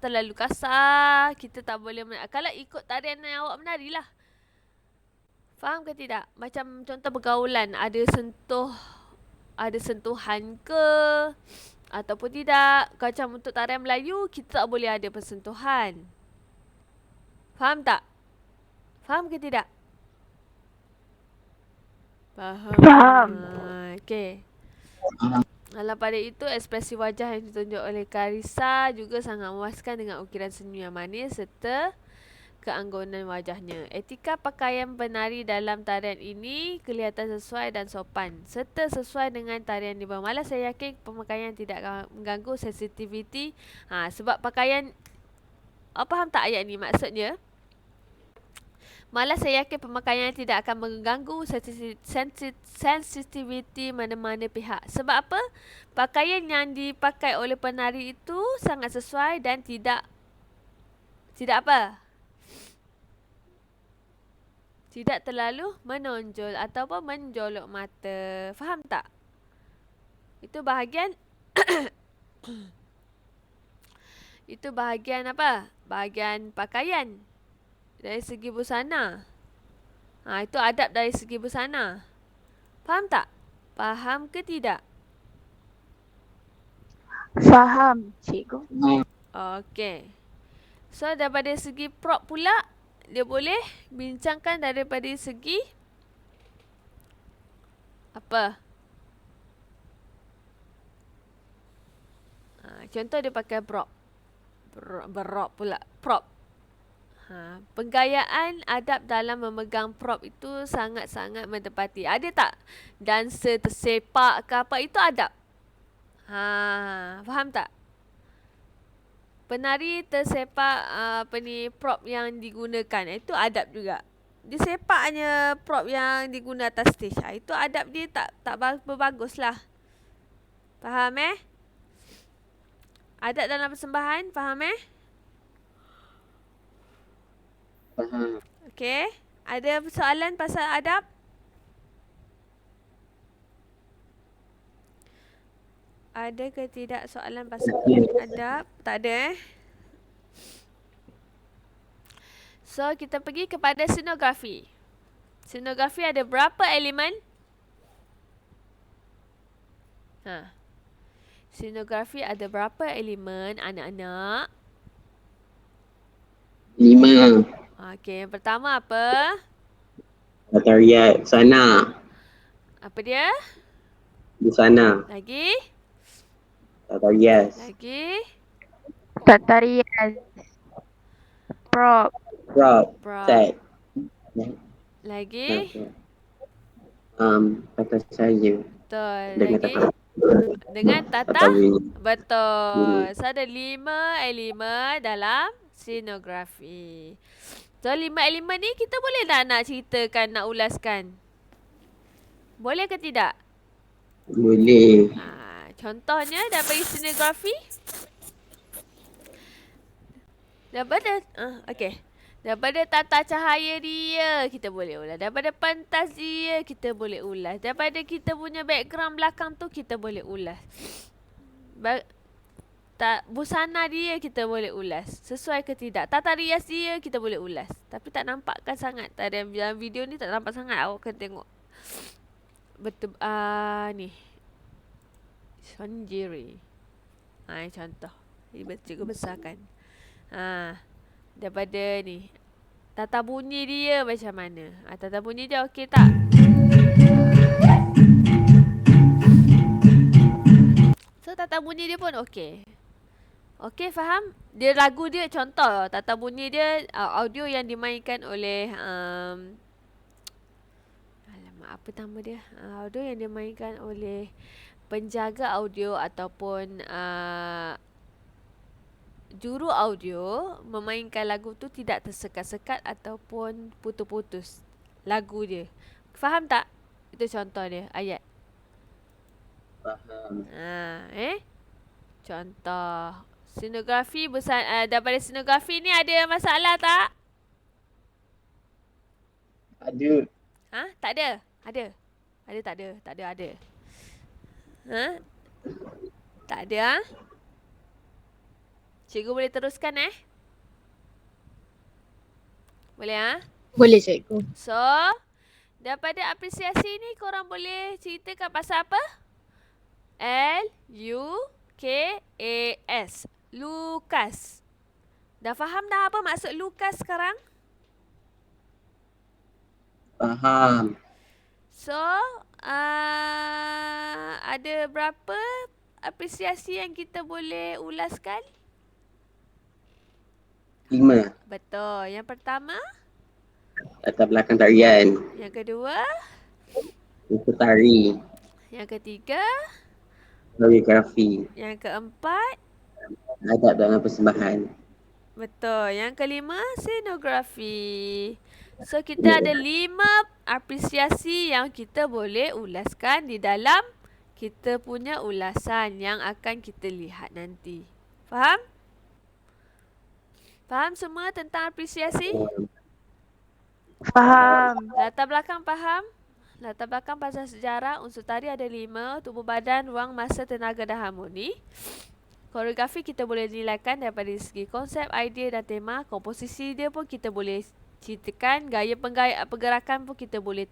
terlalu kasar, kita tak boleh kalau ikut tarian yang awak menarilah. Faham ke tidak? Macam contoh pergaulan, ada sentuhan ke ataupun tidak. Macam untuk tarian Melayu, kita tak boleh ada persentuhan. Faham tak? Faham ke tidak? Faham. Okey. Dalam pada itu, ekspresi wajah yang ditunjuk oleh Karissa juga sangat memuaskan dengan ukiran senyum yang manis serta keanggunan wajahnya. Etika pakaian penari dalam tarian ini kelihatan sesuai dan sopan serta sesuai dengan tarian di bawah. Malah saya yakin pemakaian tidak akan mengganggu sensitiviti. Sebab pakaian, faham tak ayat ni maksudnya? Malah saya yakin pemakaian tidak akan mengganggu sensitiviti mana-mana pihak. Sebab apa? Pakaian yang dipakai oleh penari itu sangat sesuai dan tidak apa? Tidak terlalu menonjol ataupun menjolok mata. Faham tak? Itu bahagian itu bahagian apa? Bahagian pakaian dari segi busana. Itu adab dari segi busana. Faham tak? Faham ke tidak? Faham, cikgu. Okey. So daripada segi prop pula, dia boleh bincangkan daripada segi apa? Contoh dia pakai prop. Prop. Penggayaan adab dalam memegang prop itu sangat-sangat menepati. Ada tak dancer tersepak ke apa? Itu adab. Faham tak? Penari tersepak prop yang digunakan. Itu adab juga. Dia sepaknya prop yang digunakan atas stage. Itu adab dia tak bagus lah. Faham Adab dalam persembahan, faham Faham. Okey. Ada soalan pasal adab? Ada ke tidak soalan pasal adab? Tak ada So, kita pergi kepada scenografi. Scenografi ada berapa elemen? Scenografi ada berapa elemen, anak-anak? 5. Okey, yang pertama apa? Tarian busana. Apa dia? Busana. Lagi? Tarian. Lagi? Tarian. Prop. Prop. Prop. Set. Lagi? Kata saya. Betul. Dengan Lagi? tata. Dengan tata? Tata. Betul. So, ada 5 elemen dalam scenografi. So, 5 elemen ni kita boleh tak nak ceritakan, nak ulaskan? Boleh ke tidak? Boleh. Contohnya daripada scenografi. Okey. Daripada tata cahaya dia, kita boleh ulas. Daripada pentas dia, kita boleh ulas. Daripada kita punya background belakang tu, kita boleh ulas. Busana dia, kita boleh ulas. Sesuai ke tidak. Tata rias dia, kita boleh ulas. Tapi tak nampakkan sangat. Dalam video ni tak nampak sangat. Awak kena tengok. Betul. Ni. Sonjiri. Contoh. Cikgu besarkan. Daripada ni, tata bunyi dia macam mana? Tata bunyi dia okey tak? So tata bunyi dia pun okey. Okey, faham? Dia lagu dia contoh, tata bunyi dia audio yang dimainkan oleh alamak, apa nama dia? Audio yang dimainkan oleh penjaga audio ataupun juru audio memainkan lagu tu tidak tersekat-sekat ataupun putus-putus lagu dia. Faham tak? Itu contoh dia, ayat. Faham. Contoh scenografi daripada scenografi ni ada masalah tak? Ada. Tak ada. Ada. Ada tak ada? Tak ada, ada. Tak ada. Cikgu boleh teruskan Boleh Boleh cikgu. So, daripada apresiasi ni korang boleh ceritakan pasal apa? L-U-K-A-S. Lukas. Dah faham dah apa maksud Lukas sekarang? Faham. So, ada berapa apresiasi yang kita boleh ulaskan? 5. Betul. Yang pertama? Latar belakang tarian. Yang kedua? Buku tari. Yang ketiga? Koreografi. Yang keempat? Adab dalam persembahan. Betul. Yang kelima? Scenografi. So, kita ada 5 apresiasi yang kita boleh ulaskan di dalam kita punya ulasan yang akan kita lihat nanti. Faham? Faham semua tentang apresiasi? Faham. Latar belakang faham? Latar belakang pasal sejarah, unsur tari ada 5, tubuh badan, ruang, masa, tenaga dan harmoni. Koreografi kita boleh nilaikan daripada segi konsep, idea dan tema. Komposisi dia pun kita boleh ceritakan. Gaya pergerakan pun kita boleh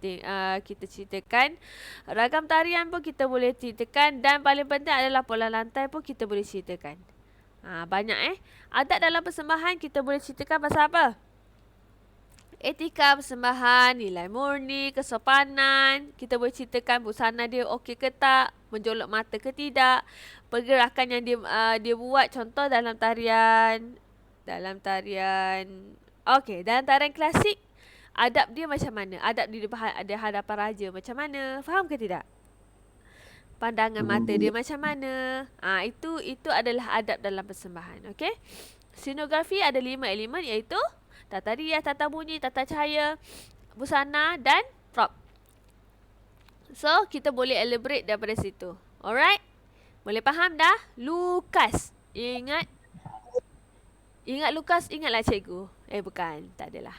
kita ceritakan. Ragam tarian pun kita boleh ceritakan. Dan paling penting adalah pola lantai pun kita boleh ceritakan. Banyak Adat dalam persembahan kita boleh ceritakan pasal apa? Etika persembahan, nilai murni, kesopanan. Kita boleh ceritakan busana dia okey ke tak, menjolok mata ke tidak, pergerakan yang dia buat contoh dalam tarian. Dalam tarian klasik, adab dia macam mana? Adab dia ada hadapan raja macam mana? Faham ke tidak? Pandangan mata dia macam mana? Itu adalah adab dalam persembahan. Okey? Scenografi ada 5 elemen iaitu tata rias, tata bunyi, tata cahaya, busana dan prop. So, kita boleh elaborate daripada situ. Alright? Boleh faham dah? Lukas. Ingat Lukas, ingatlah cikgu. Bukan, tak adalah.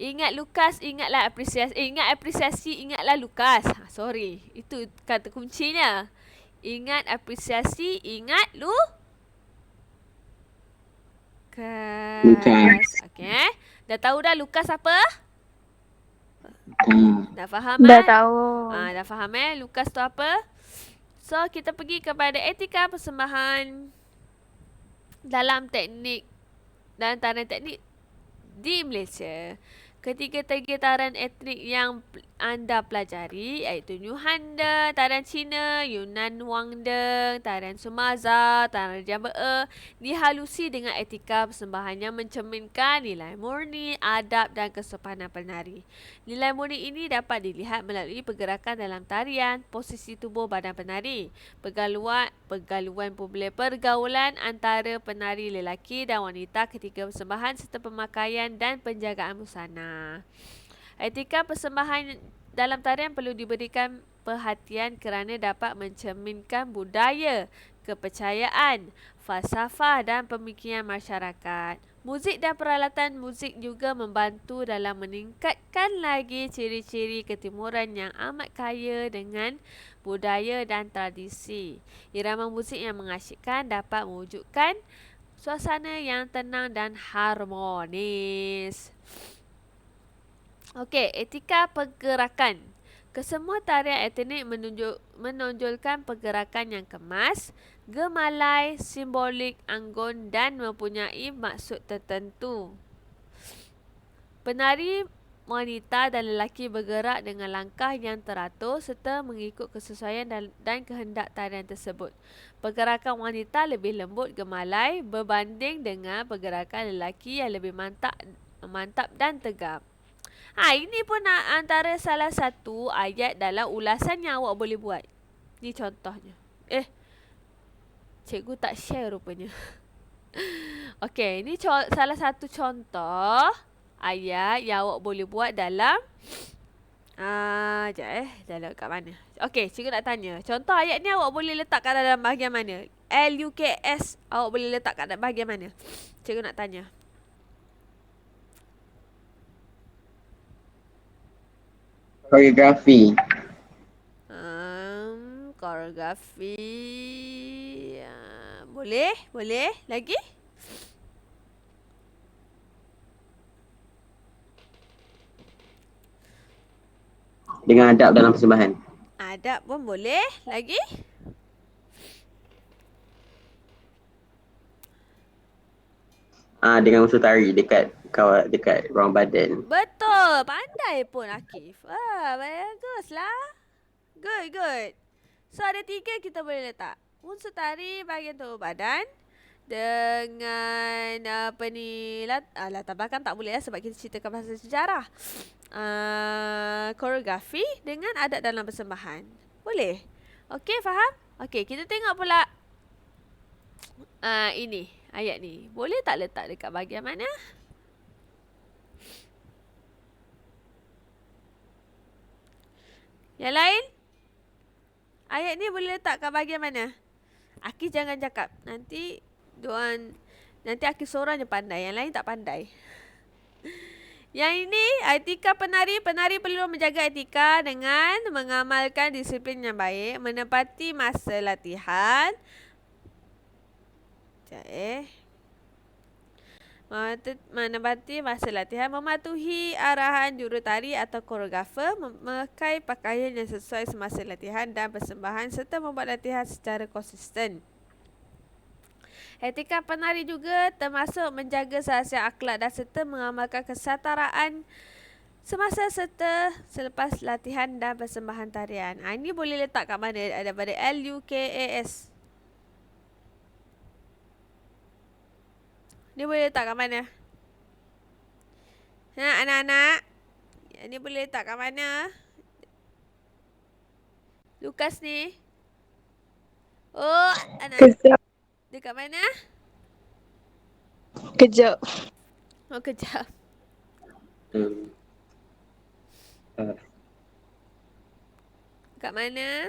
Ingat Lukas, ingatlah apresiasi. Ingat apresiasi, ingatlah Lukas. Sorry, itu kata kuncinya. Ingat apresiasi, ingat Lukas. Okey. Dah tahu dah Lukas apa? Dah faham Dah tahu. dah faham Lukas tu apa? So, kita pergi kepada etika persembahan dalam tarian teknik di Malaysia. Ketiga-tiga tarian etnik yang anda pelajari iaitu New Handa, tarian Cina, Yunan Wang Deng, tarian Sumaza, tarian Jambee dihalusi dengan etika persembahan yang mencerminkan nilai murni, adab dan kesopanan penari. Nilai murni ini dapat dilihat melalui pergerakan dalam tarian, posisi tubuh badan penari, pergaulan antara penari lelaki dan wanita ketika persembahan serta pemakaian dan penjagaan busana. Etika persembahan dalam tarian perlu diberikan perhatian kerana dapat mencerminkan budaya, kepercayaan, falsafah dan pemikiran masyarakat. Muzik dan peralatan muzik juga membantu dalam meningkatkan lagi ciri-ciri ketimuran yang amat kaya dengan budaya dan tradisi. Irama muzik yang mengasyikkan dapat mewujudkan suasana yang tenang dan harmonis. Okey, etika pergerakan. Kesemua tarian etnik menonjolkan pergerakan yang kemas, gemalai, simbolik, anggun dan mempunyai maksud tertentu. Penari wanita dan lelaki bergerak dengan langkah yang teratur serta mengikut kesesuaian dan kehendak tarian tersebut. Pergerakan wanita lebih lembut gemalai berbanding dengan pergerakan lelaki yang lebih mantap dan tegap. Ini pun antara salah satu ayat dalam ulasan yang awak boleh buat. Ni contohnya. Cikgu tak share rupanya. Okey, ni salah satu contoh ayat yang awak boleh buat dalam dalam kat mana? Okey, cikgu nak tanya. Contoh ayat ni awak boleh letak kat dalam bahagian mana? LUKS awak boleh letak kat dalam bahagian mana? Cikgu nak tanya. Koreografi. Koreografi. Boleh. Lagi? Dengan adab dalam persembahan. Adab pun boleh. Lagi? Dengan unsur tari dekat ruang badan. Betul. Pandai pun Akif. Baguslah. Good. So ada 3 kita boleh letak. Unsur tari bahagian tubuh badan. Dengan latar belakang tak boleh sebab kita ceritakan pasal sejarah. Koreografi dengan adat dalam persembahan. Boleh? Okey, faham? Okey, kita tengok pula ini, ayat ni. Boleh tak letak dekat bahagian mana? Yang lain? Ayat ni boleh letak kat bahagian mana? Akif jangan cakap. Nanti Akif seorang je pandai. Yang lain tak pandai. Yang ini, etika penari. Penari perlu menjaga etika dengan mengamalkan disiplin yang baik, menepati masa latihan. Menepati masa latihan, mematuhi arahan jurutari atau koreografer, memakai pakaian yang sesuai semasa latihan dan persembahan serta membuat latihan secara konsisten. Etika penari juga termasuk menjaga rahsia akhlak dan serta mengamalkan kesetaraan semasa serta selepas latihan dan persembahan tarian. Ini boleh letak kat mana? Daripada LUKAS. Ni boleh letak kat mana? Anak-anak. Ni boleh letak kat mana? Lukas ni. Anak. Kejap. Dekat mana? Kejap. Kejap. Kat mana?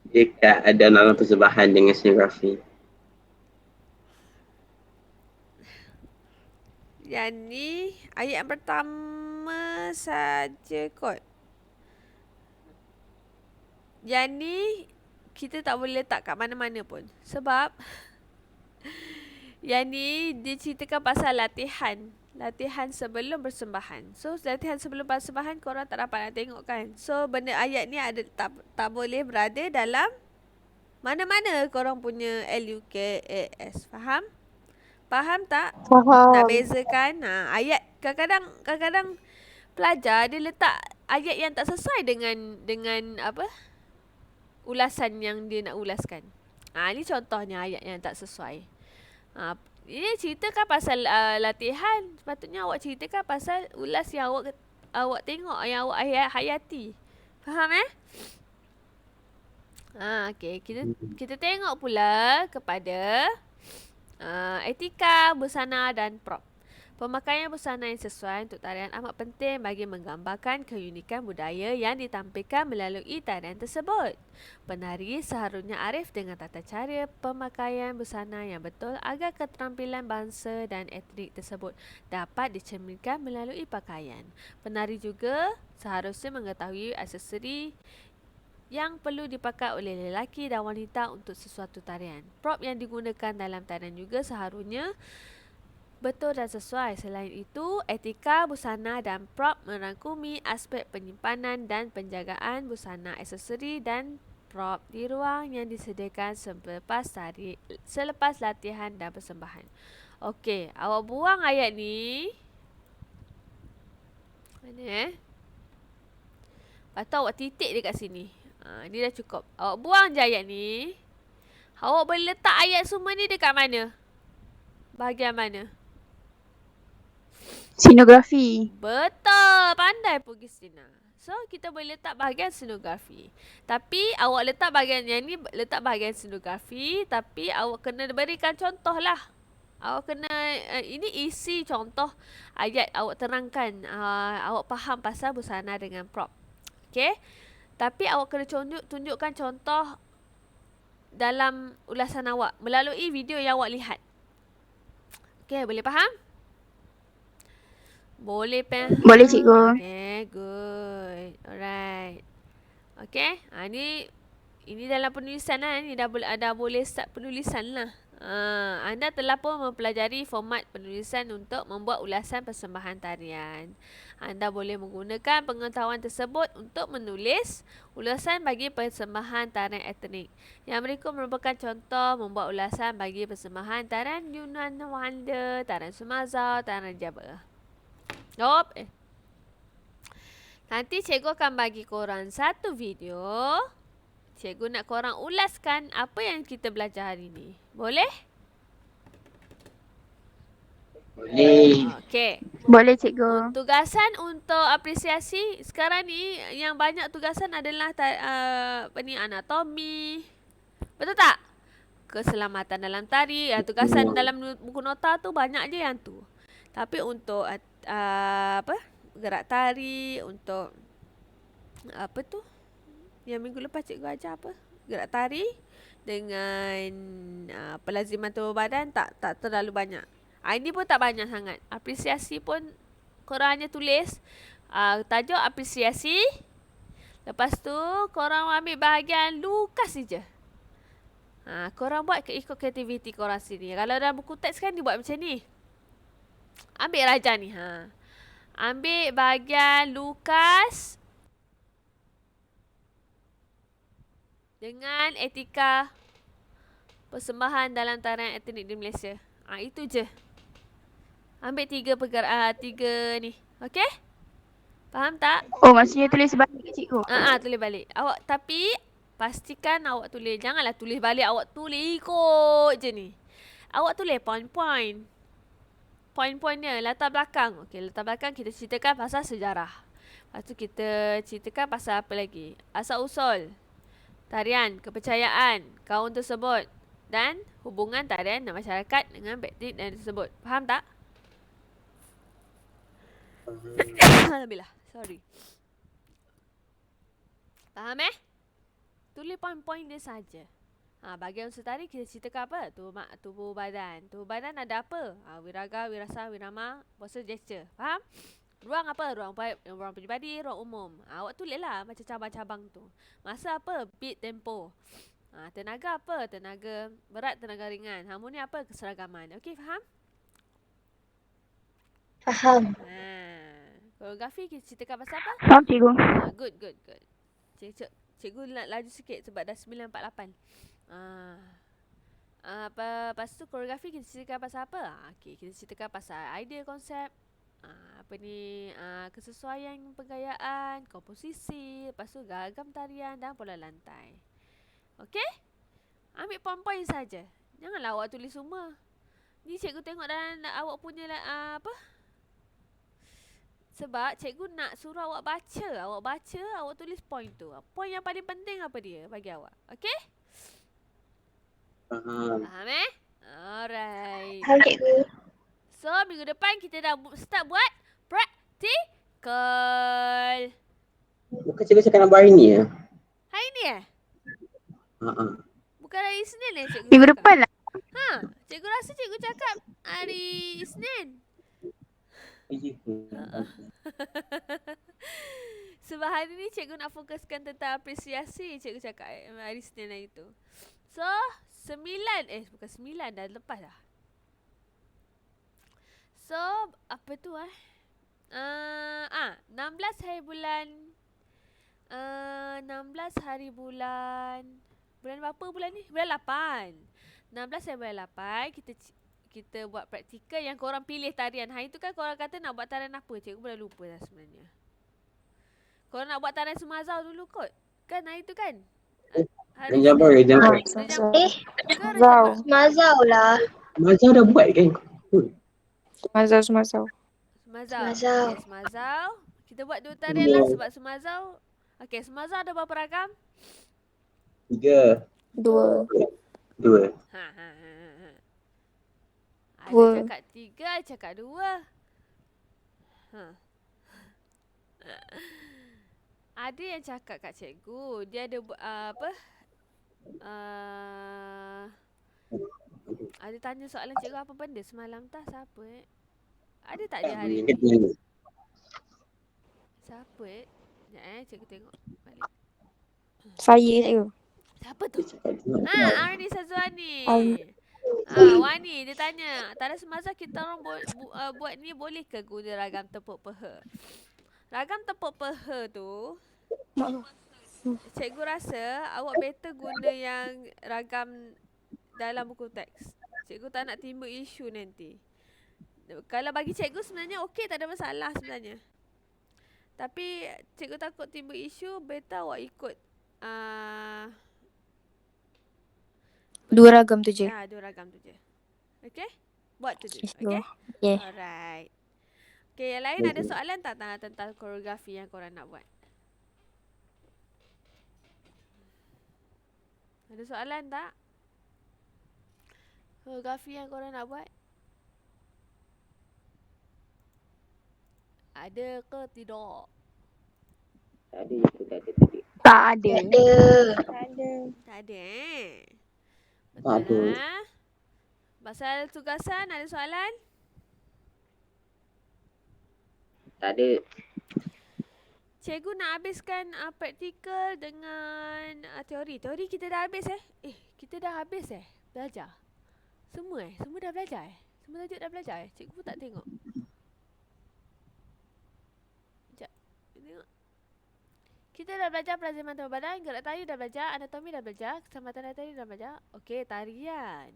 Dekat ada dalam persembahan dengan scenografi. Yang ni ayat yang pertama saja kot. Yang ni kita tak boleh letak kat mana-mana pun. Sebab yang ni diceritakan pasal latihan. Latihan sebelum persembahan. So latihan sebelum persembahan korang tak dapat nak tengok kan. So benda ayat ni ada tak boleh berada dalam mana-mana korang punya LUKAS. Faham? Faham tak? Faham. Nak bezakan ayat. Kadang-kadang pelajar dia letak ayat yang tak sesuai dengan apa? Ulasan yang dia nak ulaskan. Ni contohnya ayat yang tak sesuai. Ini ceritakan pasal latihan. Sepatutnya awak ceritakan pasal ulas yang awak tengok, yang awak hayati. Faham okey. Kita tengok pula kepada etika, busana dan prop. Pemakaian busana yang sesuai untuk tarian amat penting bagi menggambarkan keunikan budaya yang ditampilkan melalui tarian tersebut. Penari seharusnya arif dengan tata cara pemakaian busana yang betul agar keterampilan bangsa dan etnik tersebut dapat dicerminkan melalui pakaian. Penari juga seharusnya mengetahui aksesori yang perlu dipakai oleh lelaki dan wanita untuk sesuatu tarian. Prop yang digunakan dalam tarian juga seharusnya betul dan sesuai. Selain itu, etika busana dan prop merangkumi aspek penyimpanan dan penjagaan busana, aksesori dan prop di ruang yang disediakan selepas latihan dan persembahan. Okey, awak buang ayat ni. Mana Lepas tu awak titik dekat sini. Ni dah cukup. Awak buang je ayat ni. Awak boleh letak ayat semua ni dekat mana? Bahagian mana? Sinografi. Betul, pandai pun Christina. So, kita boleh letak bahagian scenografi. Tapi, awak letak bahagian yang ni, letak bahagian scenografi. Tapi, awak kena berikan contoh lah. Awak kena, ini isi contoh ayat awak terangkan. Awak faham pasal busana dengan prop. Okay? Tapi, awak kena tunjukkan contoh dalam ulasan awak melalui video yang awak lihat. Okay, boleh faham? Boleh faham? Boleh cikgu. Okay, good. Alright. Okay, ini dalam penulisan lah. Ini dah boleh start penulisan lah. Anda telah pun mempelajari format penulisan untuk membuat ulasan persembahan tarian. Anda boleh menggunakan pengetahuan tersebut untuk menulis ulasan bagi persembahan tarian etnik. Yang berikut merupakan contoh membuat ulasan bagi persembahan tarian Yunan Wanda, tarian Sumazau, tarian Java. Nanti cikgu akan bagi korang satu video. Cikgu nak korang ulaskan apa yang kita belajar hari ni. Boleh? Boleh. Okey. Boleh cikgu. Tugasan untuk apresiasi sekarang ni yang banyak tugasan adalah anatomi. Betul tak? Keselamatan dalam tari. Tugasan dalam buku nota tu banyak je yang tu. Tapi untuk gerak tari, untuk apa tu? Yang minggu lepas cikgu ajar apa? Gerak tari dengan pelaziman tubuh badan tak terlalu banyak. Ini pun tak banyak sangat. Apresiasi pun korang hanya tulis tajuk apresiasi. Lepas tu korang ambil bahagian lukas saja. Korang buat ikut kreativiti korang sendiri. Kalau dalam buku teks kan dibuat macam ni. Ambil raja ni. Ambil bahagian lukas dengan etika persembahan dalam tarian etnik di Malaysia. Itu je. Ambil tiga ni. Okey? Faham tak? Oh, maksudnya tulis balik cikgu. Tulis balik. Awak tapi pastikan awak tulis. Janganlah tulis balik, awak tulis ikut je ni. Awak tulis point-point. Point-point dia, latar belakang. Okey, latar belakang kita ceritakan pasal sejarah. Lepas tu kita ceritakan pasal apa lagi? Asal-usul tarian, kepercayaan kaum tersebut dan hubungan tarian dan masyarakat dengan praktik dan tersebut. Faham tak? Alhamdulillah. Sorry. Faham Tulis poin-poin dia saja. Bahagian unsur tari kita ceritakan apa? Tubuh badan. Tubuh badan ada apa? Wiraga, wirasa, wirama, pose, gesture. Faham? Ruang apa? Ruang peribadi, ruang umum. Awak tulis lah macam cabang-cabang tu. Masa apa? Beat, tempo. Tenaga apa? Tenaga berat, tenaga ringan. Harmoni apa? Keseragaman. Okey, faham? Faham. Koreografi kita ceritakan pasal apa? Faham cikgu. Good. Cikgu nak laju sikit sebab dah 9.48. Lepas tu koreografi kita ceritakan pasal apa? Okey, kita ceritakan pasal idea, konsep, kesesuaian penggayaan, komposisi, lepas tu gagam tarian dan pola lantai. Okey? Ambil poin-poin saja. Janganlah awak tulis semua. Ni cikgu tengok dalam awak punya sebab cikgu nak suruh awak baca. Awak tulis poin tu. Poin yang paling penting apa dia bagi awak. Okey? Faham. Faham Alright. Faham cikgu. So, minggu depan kita dah start buat praktikal. Bukan cikgu cakap nak buat hari ni ya? Hari ni Ha. Bukan hari Isnin cikgu Minggu cakap? depan lah. Cikgu rasa cikgu cakap hari Isnin. Sebab hari ni cikgu nak fokuskan tentang apresiasi, cikgu cakap hari Isnin hari tu. So, 9 dah lepas dah. So, apa tu 16 hari bulan 16 hari bulan berapa bulan ni? Bulan 8. 16 hari bulan 8 kita buat praktikal yang korang pilih tarian. Hari tu kan korang kata nak buat tarian apa? Cikgu pun dah lupa dah sebenarnya. Korang nak buat tarian Sumazau dulu kot. Kan hari tu kan? Rejambur. Mazau lah. Mazau dah buat kan? Sumazau. Okay, Sumazau. Kita buat 2 tarian lah sebab Sumazau. Okay, Sumazau ada berapa ragam? 3. 2. Ada Dua. cakap 3, ada cakap 2. Ada yang cakap kat cikgu, dia ada ada tanya soalan cikgu apa benda semalam tak? Siapa Ada tak dia hari ni? Siapa Sekejap cikgu tengok balik. Saya cikgu. Siapa tu? Arni Sazwani. Wani dia tanya, tarian Sumazau kita orang buat ni boleh ke guna ragam tepuk peha? Ragam tepuk peha tu cikgu rasa awak better guna yang ragam dalam buku teks. Cikgu tak nak timbul isu nanti. Kalau bagi cikgu sebenarnya okey, tak ada masalah sebenarnya. Tapi cikgu takut timbul isu, better awak ikut 2 ragam tu je. 2 ragam tu je. Okay? Buat tu je. Yes, Okay? Yeah. Alright. Okay, yang lain ada soalan tak tentang koreografi yang korang nak buat? Ada soalan tak? Koreografi yang korang nak buat? Ada ke tidak? Tak ada. Tak ada Tak ada. Betul Pasal tugasan ada soalan? Tak ada. Cikgu nak habiskan praktikal dengan teori. Teori kita dah habis kita dah habis belajar. Semua Semua dah belajar Semua tajuk dah belajar Cikgu pun tak tengok. Sekejap. Tengok. Kita dah belajar pelazaman tubuh badan, gerak tayu dah belajar, anatomi dah belajar, keselamatan tari dah belajar. Okey, tarian.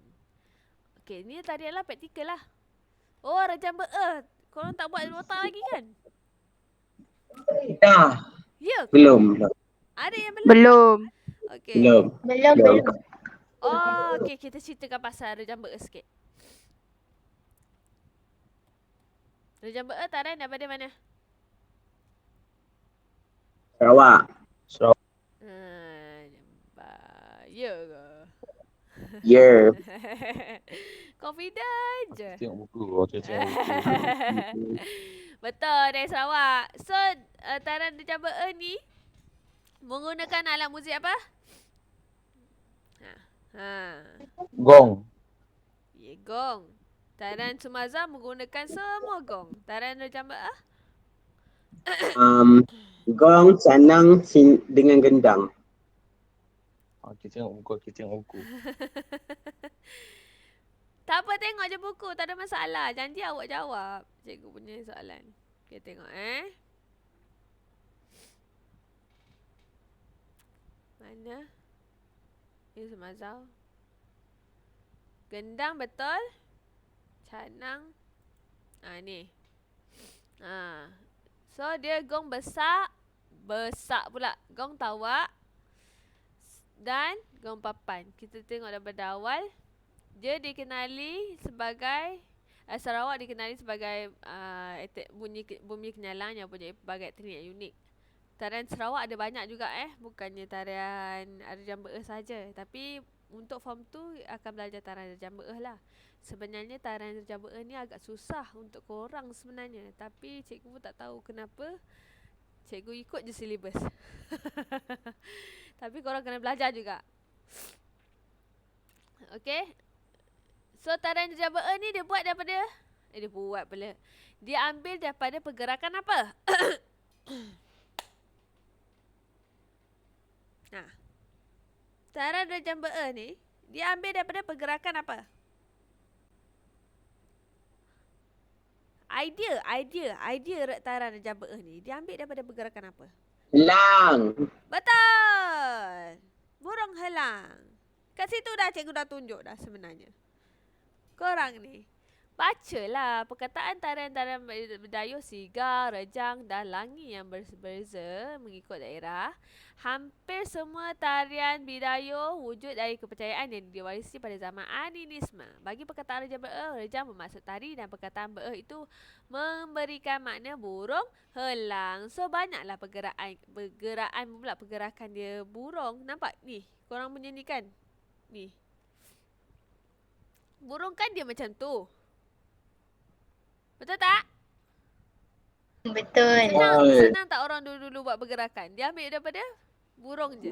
Okey, ni tarian lah, praktikal lah. Oh, rejam korang tak buat nota lagi kan? Dah. Ya. Belum. Ada yang belum? Belum. Okey. Belum. Oh, okey, kita ceritakan pasal rejam sikit. Rejam tarian daripada mana? Sarawak. Ya ke? Yeah. Confident je. Tengok buku. Tengok buku. Betul, dari Sarawak. So, tarian rejam ni menggunakan alat muzik apa? Gong. Ya, gong. Tarian Sumazau menggunakan semua gong. Tarian rejam Gong, canang dengan gendang. Kita tengok buku. Tak apa, tengok je buku. Tak ada masalah. Janji awak jawab cikgu punya soalan. Okay, tengok Mana? Ini Sumazau. Gendang betul. Canang. Ni. So, dia gong besar. Besar pula. Gong tawak. Dan gong papan. Kita tengok daripada awal. Dia dikenali sebagai Sarawak dikenali sebagai bumi kenyalang yang punya pelbagai teknik yang unik. Tarian Sarawak ada banyak juga bukannya tarian Rejam saja, tapi untuk form 2 akan belajar tarian Rejang Beeh lah. Sebenarnya tarian Rejang Beeh ni agak susah untuk korang sebenarnya. Tapi cikgu pun tak tahu kenapa. Cikgu ikut je silibus. Tapi korang kena belajar juga. Okay. So tarian Rejang Beeh ni dia buat daripada dia ambil daripada pergerakan apa? Nah. Tarian Rejang Beeh ni dia ambil daripada pergerakan apa? Idea tarian Rejang Beeh ni dia ambil daripada pergerakan apa? Lang. Betul. Burung helang. Kat situ dah cikgu dah tunjuk dah sebenarnya. Korang ni bacalah perkataan tarian-tarian Bidayuh, Sigar, Rejang dan Langi yang berbeza mengikut daerah. Hampir semua tarian Bidayuh wujud dari kepercayaan yang diwarisi pada zaman Animisme. Bagi perkataan Rejang Beeh, Rejang bermaksud tari dan perkataan Beeh itu memberikan makna burung helang. So banyaklah pergerakan dia burung. Nampak ni? Korang punya ni kan? Ni. Burung kan dia macam tu. Betul tak? Betul. Senang tak orang dulu-dulu buat pergerakan? Dia ambil daripada burung je.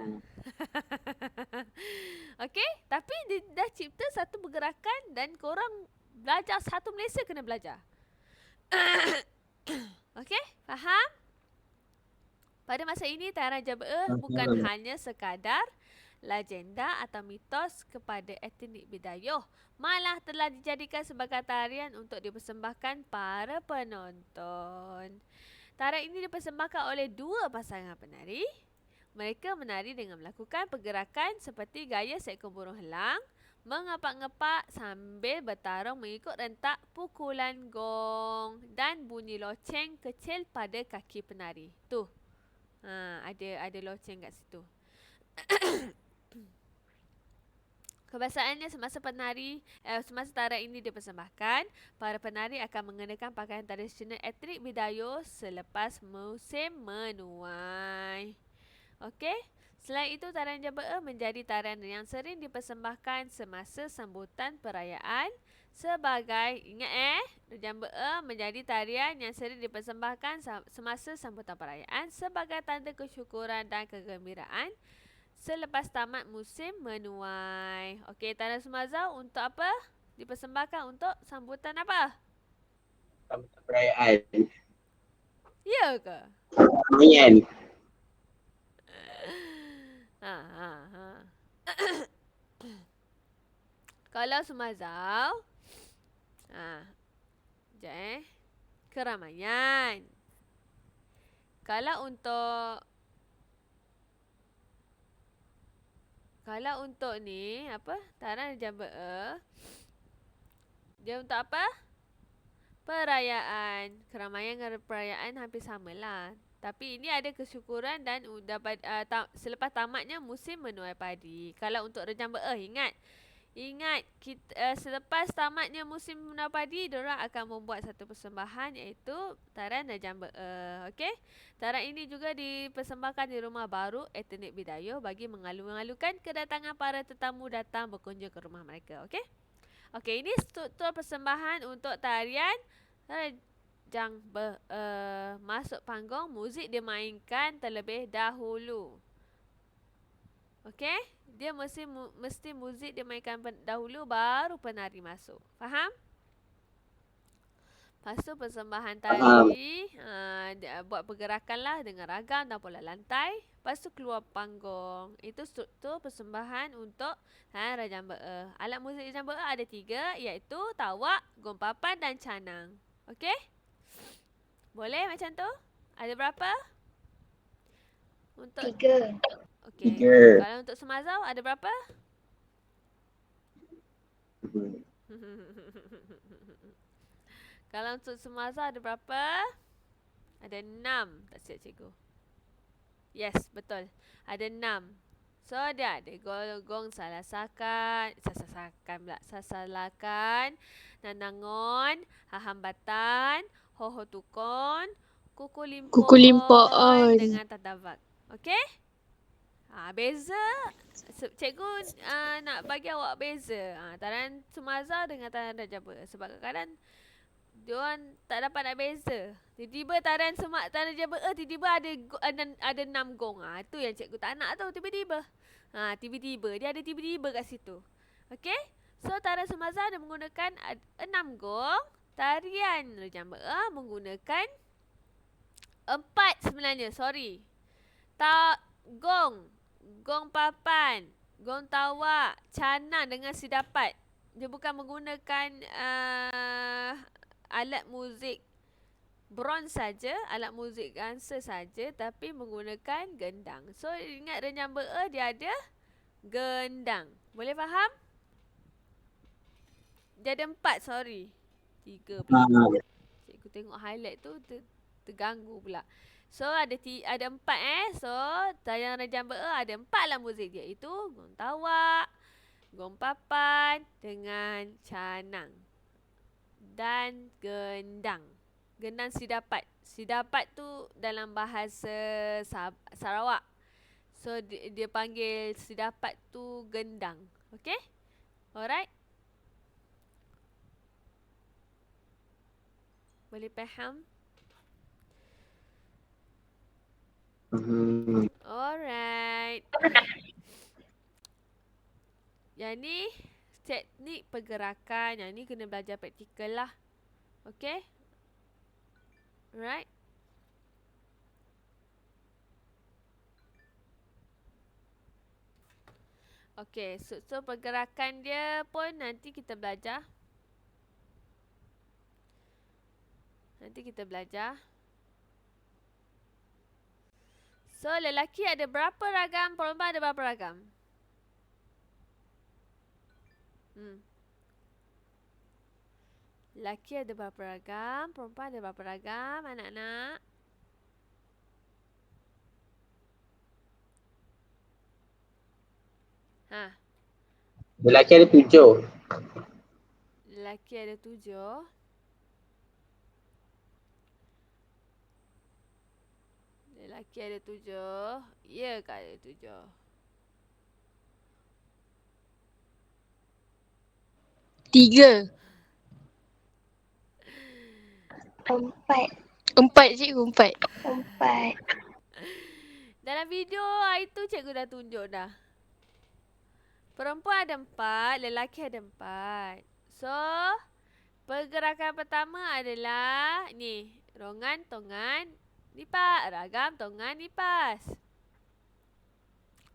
Okey? Tapi dia dah cipta satu pergerakan dan korang belajar satu Malaysia kena belajar. Okey? Faham? Pada masa ini tarian Rejang Beeh bukan hanya sekadar legenda atau mitos kepada etnik Bidayuh, malah telah dijadikan sebagai tarian untuk dipersembahkan para penonton. Tarian ini dipersembahkan oleh dua pasangan penari. Mereka menari dengan melakukan pergerakan seperti gaya seekor burung helang, mengepak-ngepak sambil bertarung mengikut rentak pukulan gong dan bunyi loceng kecil pada kaki penari. Tu. Ada loceng kat situ. Kebiasaannya semasa tarian ini dipersembahkan, para penari akan mengenakan pakaian tradisional etnik Bidayuh selepas musim menuai. Okey. Selain itu, tarian Rejang Beeh menjadi tarian yang sering dipersembahkan semasa sambutan perayaan sebagai Rejang Beeh menjadi tarian yang sering dipersembahkan semasa sambutan perayaan sebagai tanda kesyukuran dan kegembiraan selepas tamat musim menuai. Okey, tarian Sumazau untuk apa? Dipersembahkan untuk sambutan apa? Sambutan perayaan. Ya ke? Mayan. Kalau Sumazau, keramaian. Kalau untuk ni apa? Tarian Rejang Beeh, dia untuk apa? Perayaan. Keramaian dengan perayaan hampir samalah. Tapi ini ada kesyukuran dan selepas tamatnya musim menuai padi. Kalau untuk Rejang Beeh, ingat selepas tamatnya musim menuai padi, diorang akan membuat satu persembahan iaitu tarian Rejang Beeh. Okey? Tarian ini juga dipersembahkan di rumah baru etnik Bidayuh bagi mengalu-alukan kedatangan para tetamu datang berkunjung ke rumah mereka. Okey? Okey, ini struktur persembahan untuk tarian Rejang Beeh. Masuk panggung, muzik dimainkan terlebih dahulu. Okey? Dia mesti muzik dimainkan dahulu baru penari masuk. Faham? Lepas tu persembahan tari, buat pergerakan lah dengan ragam dan pola lantai. Lepas tu keluar panggung. Itu struktur persembahan untuk Rejang Beeh. Alat muzik Rejang Beeh ada 3, iaitu tawak, gong papan dan canang. Okey? Boleh macam tu? Ada berapa? Untuk 3. Okey. 3. Kalau untuk Sumazau ada berapa? Kalau untuk Sumazau ada berapa? Ada 6. Tak silap cikgu. Yes, betul. Ada 6. So dia ada gong sasalakan, nanangon, hahambatan, hoho tukon, kuku limpoon dengan tadavak. Okey? Beza. Cikgu nak bagi awak beza. Tarian Sumaza dengan tarian Rajaba. Sebab kadang-kadang diorang tak dapat nak beza. Tiba-tiba tarian Rajaba tiba-tiba ada 6 gong. Itu yang cikgu tak nak tu tiba-tiba. Tiba-tiba. Dia ada tiba-tiba kat situ. Okay? So tarian Sumaza dia menggunakan 6 gong. Tarian Rajaba menggunakan 4 sebenarnya. Sorry. Gong. Gong papan, gong tawa, canang dengan sidapat. Dia bukan menggunakan alat muzik bronze saja, alat muzik gangsa saja, tapi menggunakan gendang. So ingat Renyamba dia ada gendang. Boleh faham? Dia ada 4, sorry. 3 pula. Cikgu tengok highlight tu terganggu pula. So ada 4 So tarian Rajamba ada 4 lah muzik dia. Iaitu gong tawa, gong papan dengan canang. Dan gendang. Gendang sidapat. Sidapat tu dalam bahasa Sarawak. So dia panggil sidapat tu gendang. Okay? Alright? Boleh faham? Alright. Yang ni teknik pergerakan. Yang ni kena belajar praktikal lah. Okay? Alright. Okay, so pergerakan dia pun nanti kita belajar. So, lelaki ada berapa ragam, perempuan ada berapa ragam? Lelaki ada berapa ragam, perempuan ada berapa ragam, anak-anak? Lelaki ada 7. Lelaki ada 7. Lelaki ada 7. Ya ke ada 7? 3. 4. 4 cikgu, 4. 4. Dalam video itu cikgu dah tunjuk dah. Perempuan ada 4, lelaki ada 4. So, pergerakan pertama adalah ni, rongan, tongan, lipas. Ragam, tongan, lipas.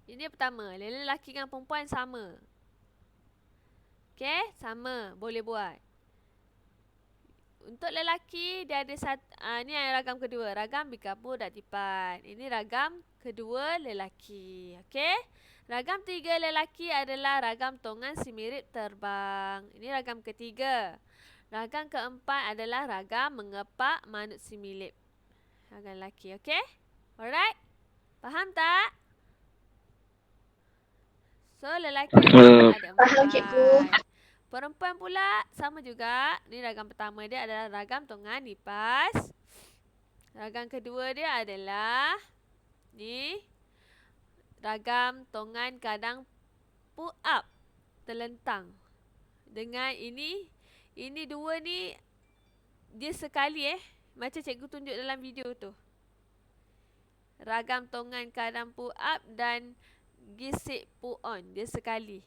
Ini pertama. Lelaki dengan perempuan sama. Okay, sama. Boleh buat. Untuk lelaki, dia ada ni yang ragam kedua. Ragam bikabur dan lipat. Ini ragam kedua lelaki. Okay. Ragam 3 lelaki adalah ragam tongan simirip terbang. Ini ragam ketiga. Ragam keempat adalah ragam mengepak manut similip. Ragam lelaki, okay? Alright? Faham tak? So, lelaki ada 4. Faham, cikgu. Perempuan pula sama juga. Ni ragam pertama dia adalah ragam tongan lipas. Ragam kedua dia adalah ni ragam tongan kadang pull up, terlentang. Dengan ini dua ni dia sekali macam cikgu tunjuk dalam video tu. Ragam tongan kadang pull up dan gisik pull on, dia sekali.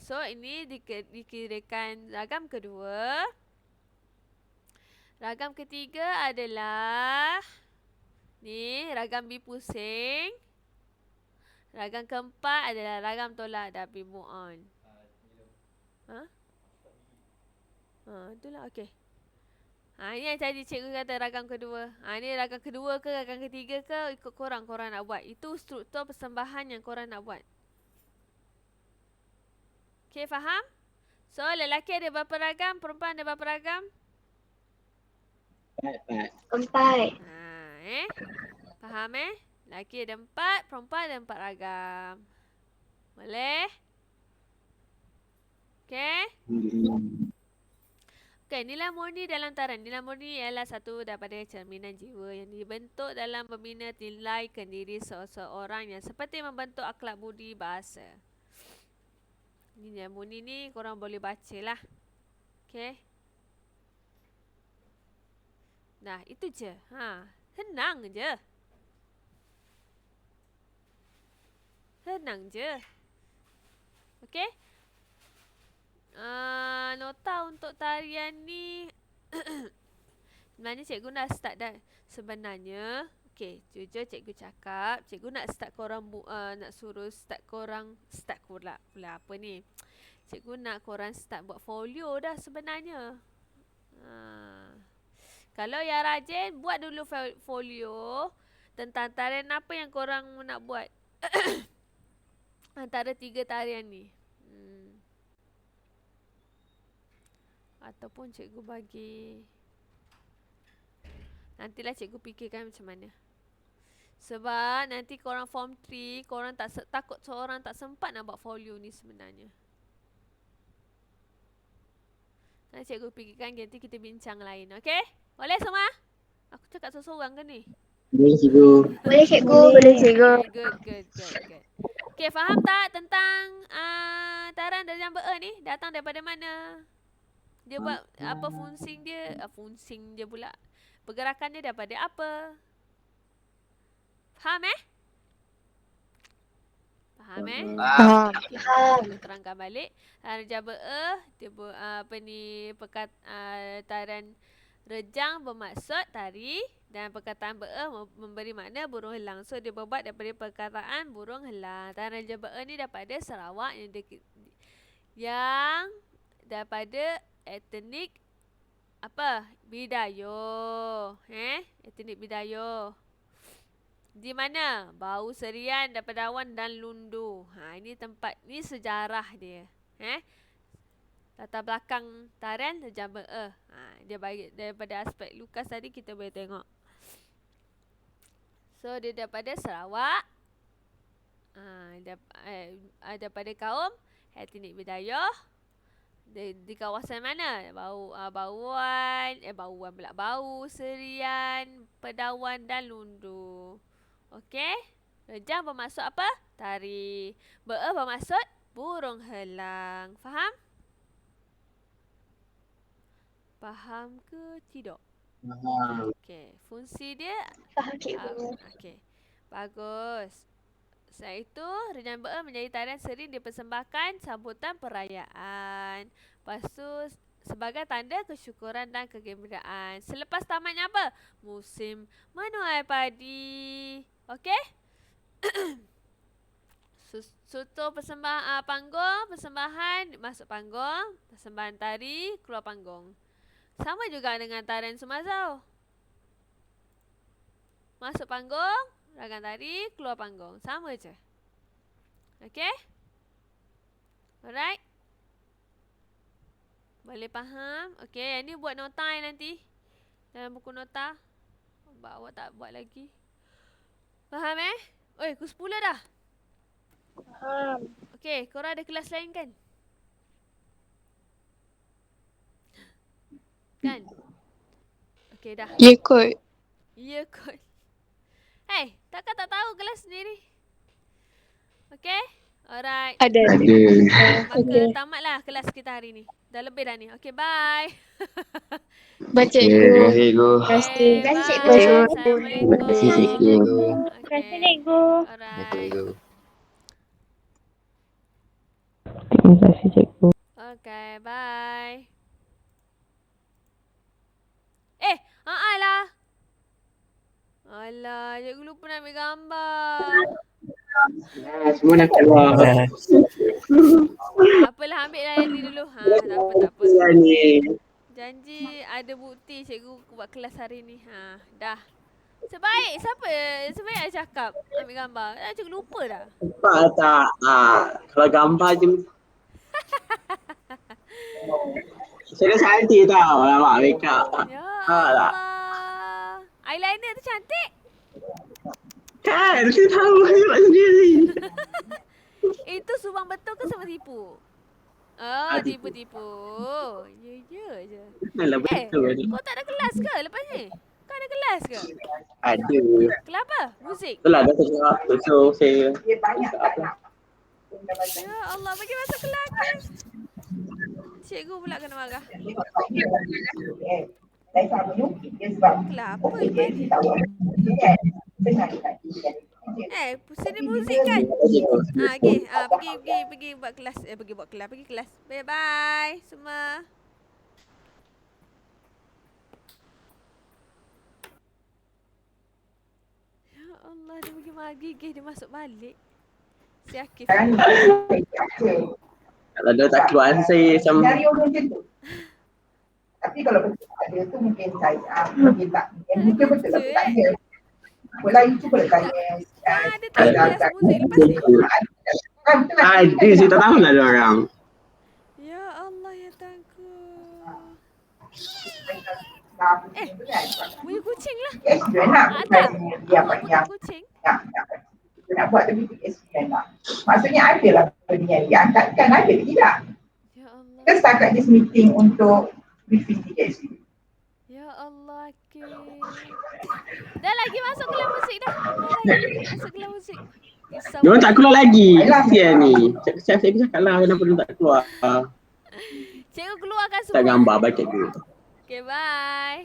So ini dikirakan ragam kedua. Ragam ketiga adalah ni ragam bipusing. Ragam keempat adalah ragam tolak dan move on. Itulah, okey. Ini yang tadi cikgu kata ragam kedua. Ini ragam kedua ke ragam ketiga ke, ikut korang nak buat. Itu struktur persembahan yang korang nak buat. Okay, faham? So, lelaki ada berapa ragam? Perempuan ada berapa ragam? 4. Faham Lelaki ada 4, perempuan ada 4 ragam. Boleh? Okay? Okay, nilai murni dalam taran. Nilai murni ialah satu daripada cerminan jiwa yang dibentuk dalam membina nilai kendiri seseorang yang seperti membentuk akhlak budi bahasa. Nilai murni ni korang boleh baca lah. Okay. Nah, itu je. Senang je. Senang je. Okay. Nota untuk tarian ni sebenarnya cikgu dah start dah. Sebenarnya okay, jujur cikgu cakap cikgu nak start korang nak suruh start korang start pula apa ni. Cikgu nak korang start buat folio dah sebenarnya. Kalau yang rajin buat dulu folio tentang tarian apa yang korang nak buat. Antara 3 tarian ni. Ataupun cikgu bagi, nantilah cikgu fikirkan macam mana. Sebab nanti korang form 3, korang takut seorang tak sempat nak buat folio ni sebenarnya. Nanti cikgu fikirkan, nanti kita bincang lain. Okay? Boleh semua? Aku cakap seorang-seorang ke ni? Boleh cikgu. Boleh cikgu. Boleh cikgu. Okay, good. Okay, faham tak tentang taran darjah ber ni? Datang daripada mana? Dia buat apa fungsi dia? Fungsi dia pula. Pergerakan dia daripada apa? Faham Faham Faham. Okay, kita terangkan balik. Darjah ber dia taran rejang bermaksud tari dan perkataan ber memberi makna burung helang. So dia berbuat daripada perkataan burung helang. Taran darjah ber ni daripada Sarawak yang daripada etnik apa? Bidayo. Etnik Bidayo. Di mana? Bau serian daripada awan dan lundu. Ini tempat, ni sejarah dia. Latar belakang tarian darjah ber. Dia bagi daripada aspek lukas tadi kita boleh tengok. So dia daripada Sarawak. Daripada kaum etnik Bidayo. Di kawasan mana? Bau serian, Pedawan dan Lundu. Okey. Rejang bermaksud apa? Tari. Ber bermaksud burung helang. Faham? Faham ke tidak? Faham. Okey. Fungsi dia. Faham cikgu. Okey. Bagus. Selain itu, rejang ber menjadi tarian sering dipersembahkan sambutan perayaan. Lepas tu, sebagai tanda kesyukuran dan kegembiraan. Selepas tamatnya apa? Musim menuai padi. Okey? Sutur persembahan, masuk panggung. Persembahan tari, keluar panggung. Sama juga dengan tarian Sumazau. Masuk panggung, ragang tari, keluar panggung. Sama je. Okay? Alright? Boleh faham? Okay, yang ni buat nota nanti. Dalam buku nota. Awak tak buat lagi. Faham Oi, pukul 10 dah. Faham. Okay, korang ada kelas lain kan? Kan? Okay, dah. Ya kot. Ya kot. Hey, takkan tak tahu kelas sendiri? Okay? Alright. Ada. Maka tamatlah kelas kita hari ni. Dah lebih dah ni. Okay, bye. Baca Terima cikgu. kasih cikgu. Terima kasih. Okay, kasih, bye. cikgu. Assalamualaikum. Terima kasih cikgu. Terima kasih Okay. cikgu. Alright. Terima kasih cikgu. Okay, bye. Lah. Alah, cikgu lupa nak ambil gambar. Semua nak keluar. Apalah, ambil lah yang ni dulu. Tak apa. Ni. Janji ada bukti cikgu buat kelas hari ni. Dah. Sebaik I cakap ambil gambar. Cikgu lupa dah. Nampak tak? Kalau gambar je. Saya dah cantik tau. Alamak, make up. Ya Allah. Allah. Eyeliner tu cantik. Kan, saya tahu. Saya buat sendiri. Itu subang betul ke sama tipu? Oh, tipu. tipu-tipu. Ya je. Alah Eh, betul. kau tak ada kelas ke lepas ni? Kau ada kelas ke? Ada. Kelas apa? Muzik? Itulah dah saya cakap apa. So saya cakap apa. Ya Allah, bagi masuk kelas ke? Cikgu pula kena marah. Kenapa lepas ni? Seni muzik kan? Pergi buat kelas. Pergi kelas. Bye bye semua. Ya Allah, dia pergi marah gigih dia masuk balik. Si Akif. Kalau dia tak keluar saya macam Tapi kalau betul ada tu mungkin saya mungkin tak. Mungkin betul lah tak ada. Bola you cuba tanya. Ada tak kelas muzik lepas ni? ada, saya tak tahu lah dia orang. Ya Allah, ya takut. Bunyi kucing lah. Ada. Awak potong kucing. Nak buat tapi SPM lah. Maksudnya ada lah benda yang diangkatkan, ada ke tidak? Ya Allah. Kita setakat this meeting untuk briefing TSP. Ya Allah, Akif. Dah lagi masuk kelas muzik dah. Dah lagi masuk kelas muzik. Dia orang tak keluar lagi. Kesian ni. Saya cakap lah kenapa dia tak keluar. Cikgu keluarkan semua. Tak gambar baik cikgu. Okay, bye.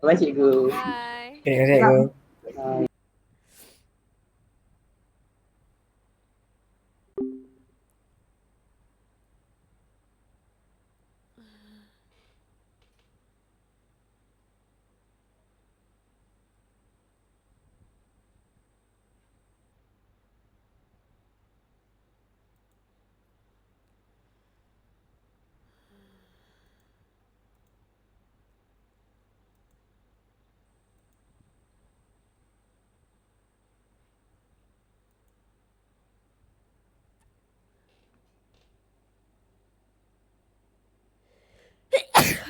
Bye cikgu. Bye. Terima kasih, cikgu.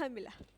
Alhamdulillah.